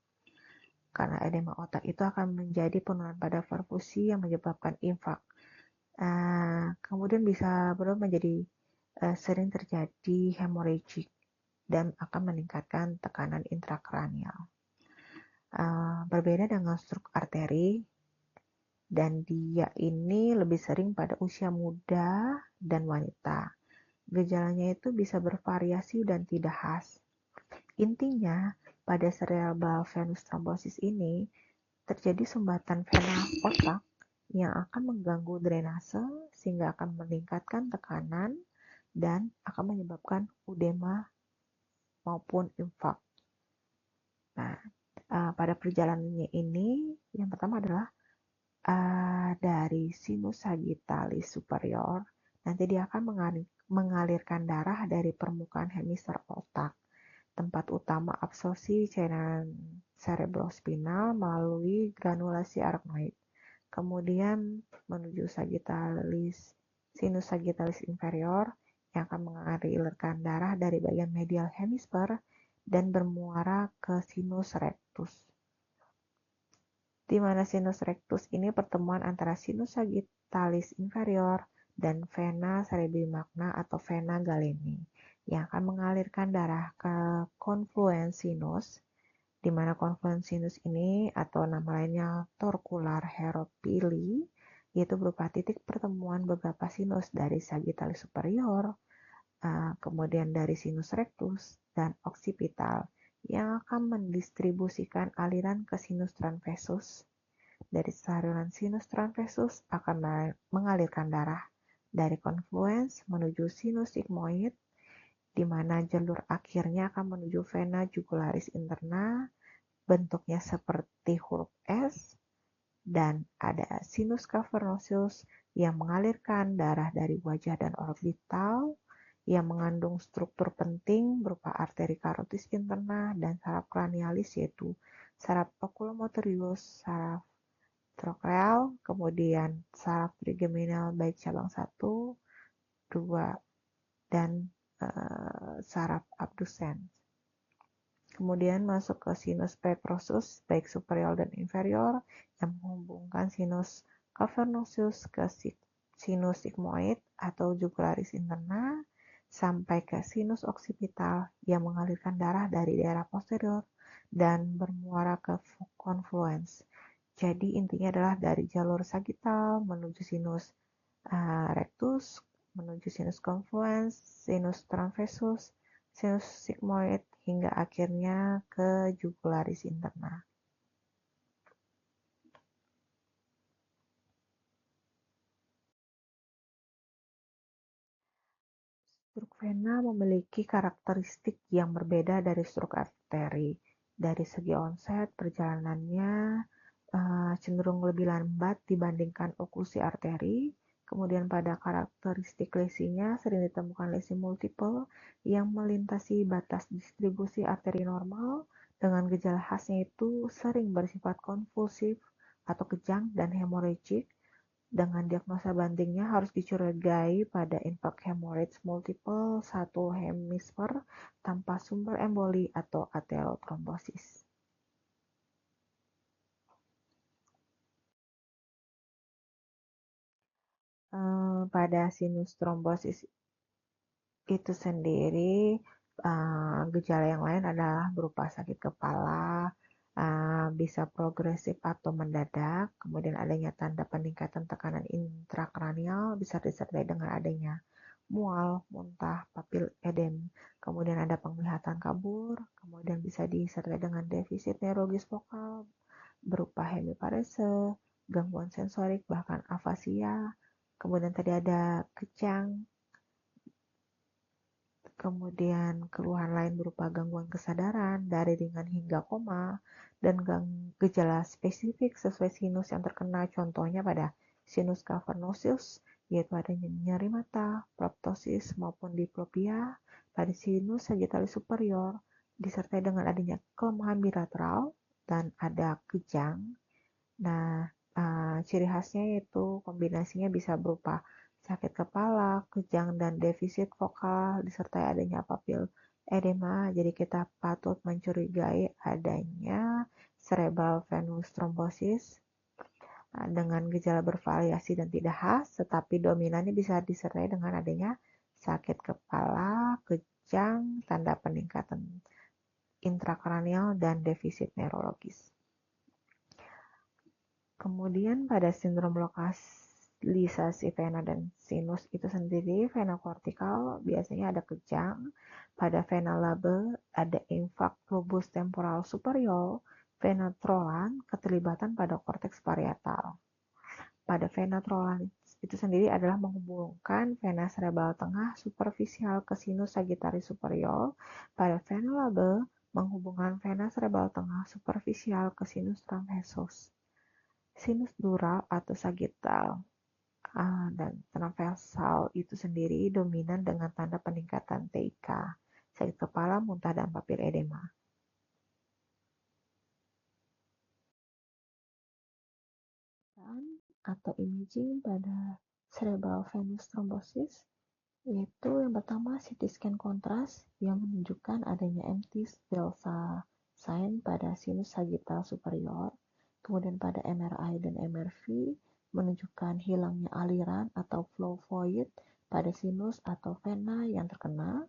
Speaker 1: Karena edema otak itu akan menjadi penurunan pada perfusi yang menyebabkan infak. Kemudian bisa berubah menjadi sering terjadi hemorrhagic dan akan meningkatkan tekanan intrakranial. Berbeda dengan stroke arteri, dan dia ini lebih sering pada usia muda dan wanita. Gejalanya itu bisa bervariasi dan tidak khas. Intinya, pada cerebral venous thrombosis ini terjadi sumbatan vena otak yang akan mengganggu drainase sehingga akan meningkatkan tekanan dan akan menyebabkan edema maupun infak. Nah, pada perjalanannya ini yang pertama adalah dari sinus sagittalis superior, nanti dia akan mengalirkan darah dari permukaan hemisfer otak, tempat utama absorpsi cairan cerebrospinal melalui granulasi arachnoid. Kemudian menuju sinus sagittalis inferior yang akan mengalirkan darah dari bagian medial hemisfer dan bermuara ke sinus rectus. Di mana sinus rectus ini pertemuan antara sinus sagittalis inferior dan vena cerebri magna atau vena galeni yang akan mengalirkan darah ke confluens sinus, di mana confluens sinus ini atau nama lainnya torcular heropili, yaitu berupa titik pertemuan beberapa sinus dari sagittalis superior, kemudian dari sinus rectus dan occipital yang akan mendistribusikan aliran ke sinus transversus. Dari saluran sinus transversus akan mengalirkan darah dari confluens menuju sinus sigmoid, di mana jalur akhirnya akan menuju vena jugularis interna, bentuknya seperti huruf S, dan ada sinus cavernosus yang mengalirkan darah dari wajah dan orbital, yang mengandung struktur penting berupa arteri karotis interna dan saraf kranialis, yaitu saraf oculomotorius, saraf trokleal, kemudian saraf trigeminal baik cabang 1, 2, dan saraf abducens. Kemudian masuk ke sinus petrosus baik superior dan inferior yang menghubungkan sinus cavernosus ke sinus sigmoid atau jugularis interna sampai ke sinus occipital yang mengalirkan darah dari daerah posterior dan bermuara ke confluens. Jadi intinya adalah dari jalur sagittal menuju sinus rectus, menuju sinus confluens, sinus transversus, sinus sigmoid, hingga akhirnya ke jugularis interna. Struk vena memiliki karakteristik yang berbeda dari struk arteri. Dari segi onset, perjalanannya cenderung lebih lambat dibandingkan oklusi arteri. Kemudian pada karakteristik lesinya sering ditemukan lesi multiple yang melintasi batas distribusi arteri normal, dengan gejala khasnya itu sering bersifat konvulsif atau kejang dan hemorrhagic. Dengan diagnosa bandingnya harus dicurigai pada infarct hemorrhage multiple satu hemisfer tanpa sumber emboli atau aterotrombosis. Pada sinus trombosis itu sendiri, gejala yang lain adalah berupa sakit kepala, bisa progresif atau mendadak, kemudian adanya tanda peningkatan tekanan intrakranial bisa disertai dengan adanya mual, muntah, papil edem, kemudian ada penglihatan kabur, kemudian bisa disertai dengan defisit neurologis vokal berupa hemiparese, gangguan sensorik, bahkan afasia, kemudian tadi ada kejang, kemudian keluhan lain berupa gangguan kesadaran dari ringan hingga koma, dan gejala spesifik sesuai sinus yang terkena, contohnya pada sinus cavernosus, yaitu adanya nyeri mata, proptosis maupun diplopia pada sinus sagittalis superior, disertai dengan adanya kelemahan bilateral dan ada kejang. Nah, ciri khasnya yaitu kombinasinya bisa berupa sakit kepala, kejang, dan defisit vokal disertai adanya papil edema. Jadi kita patut mencurigai adanya cerebral venous thrombosis dengan gejala bervariasi dan tidak khas, tetapi dominannya bisa disertai dengan adanya sakit kepala, kejang, tanda peningkatan intrakranial, dan defisit neurologis. Kemudian pada sindrom lokalisasi vena dan sinus itu sendiri, vena kortikal biasanya ada kejang, pada vena laba ada infarct lobus temporal superior, vena trolan keterlibatan pada korteks parietal. Pada vena trolan itu sendiri adalah menghubungkan vena cerebral tengah superficial ke sinus sagittaris superior, pada vena laba menghubungkan vena cerebral tengah superficial ke sinus transversus. Sinus dural atau sagittal dan transversal itu sendiri dominan dengan tanda peningkatan TIK, sakit kepala, muntah, dan papil edema. Atau imaging pada cerebral venous thrombosis, yaitu yang pertama CT scan kontras yang menunjukkan adanya empty delta sign pada sinus sagittal superior. Kemudian pada MRI dan MRV menunjukkan hilangnya aliran atau flow void pada sinus atau vena yang terkena.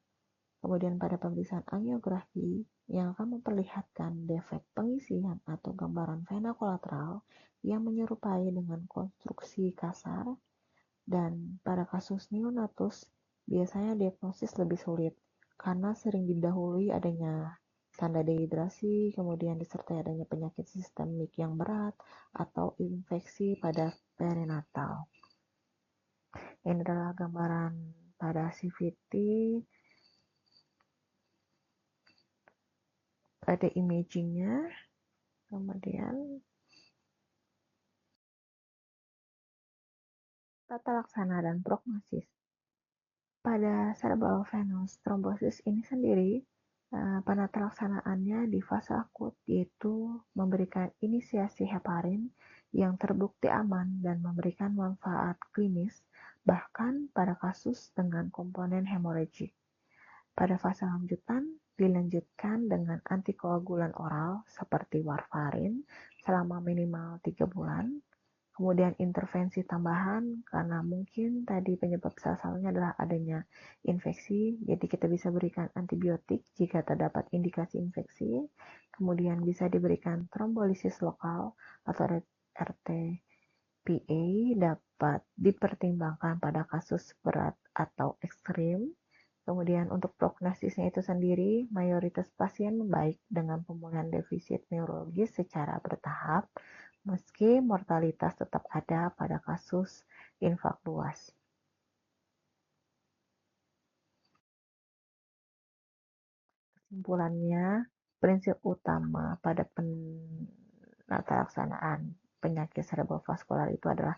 Speaker 1: Kemudian pada pemeriksaan angiografi yang akan memperlihatkan defek pengisian atau gambaran vena kolateral yang menyerupai dengan konstruksi kasar. Dan pada kasus neonatus biasanya diagnosis lebih sulit karena sering didahului adanya tanda dehidrasi, kemudian disertai adanya penyakit sistemik yang berat atau infeksi pada perinatal. Ini adalah gambaran pada CVT pada imagingnya, kemudian tata laksana dan prognosis. Pada cerebral venous thrombosis ini sendiri, penata laksanaannya di fase akut, yaitu memberikan inisiasi heparin yang terbukti aman dan memberikan manfaat klinis, bahkan pada kasus dengan komponen hemoragik. Pada fase lanjutan, dilanjutkan dengan antikoagulan oral seperti warfarin selama minimal 3 bulan, kemudian intervensi tambahan karena mungkin tadi penyebab salah adalah adanya infeksi, jadi kita bisa berikan antibiotik jika terdapat indikasi infeksi, kemudian bisa diberikan trombolisis lokal atau RTPA dapat dipertimbangkan pada kasus berat atau ekstrim. Kemudian untuk prognosisnya itu sendiri, mayoritas pasien membaik dengan pemulihan defisit neurologis secara bertahap, meski mortalitas tetap ada pada kasus infak luas. Kesimpulannya, prinsip utama pada penata laksanaan penyakit cerebrovaskular itu adalah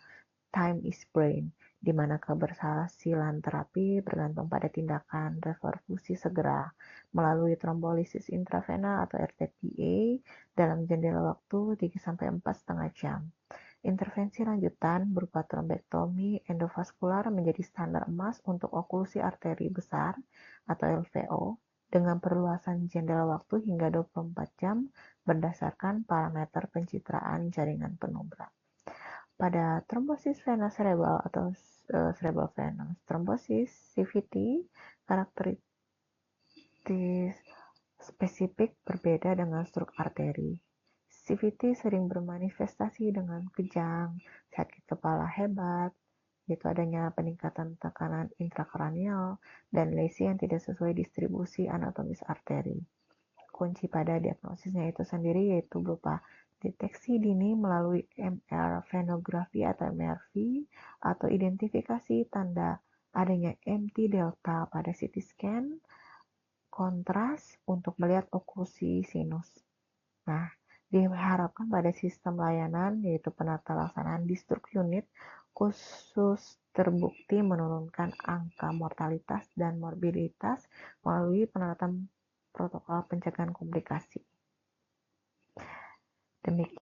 Speaker 1: time is brain, di mana keberhasilan terapi bergantung pada tindakan reperfusi segera melalui trombolisis intravena atau RTPA dalam jendela waktu 3-4,5 jam. Intervensi lanjutan berupa trombektomi endovaskular menjadi standar emas untuk oklusi arteri besar atau LVO dengan perluasan jendela waktu hingga 24 jam berdasarkan parameter pencitraan jaringan penumbra. Pada trombosis vena cerebral atau cerebral venous thrombosis (CVT), karakteristik spesifik berbeda dengan struk arteri. CVT sering bermanifestasi dengan kejang, sakit kepala hebat, yaitu adanya peningkatan tekanan intrakranial, dan lesi yang tidak sesuai distribusi anatomis arteri. Kunci pada diagnosisnya itu sendiri yaitu berupa deteksi dini melalui MR venografi atau MRV atau identifikasi tanda adanya MT delta pada CT scan, kontras untuk melihat oklusi sinus. Nah, diharapkan pada sistem layanan yaitu penata laksanaan di struk unit khusus terbukti menurunkan angka mortalitas dan morbiditas melalui penerapan protokol pencegahan komplikasi. Demikian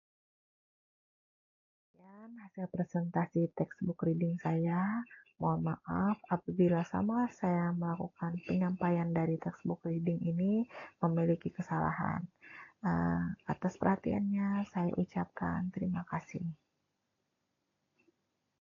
Speaker 1: hasil presentasi textbook reading saya. Mohon maaf apabila sama saya melakukan penyampaian dari textbook reading ini memiliki kesalahan. Atas perhatiannya saya ucapkan terima kasih.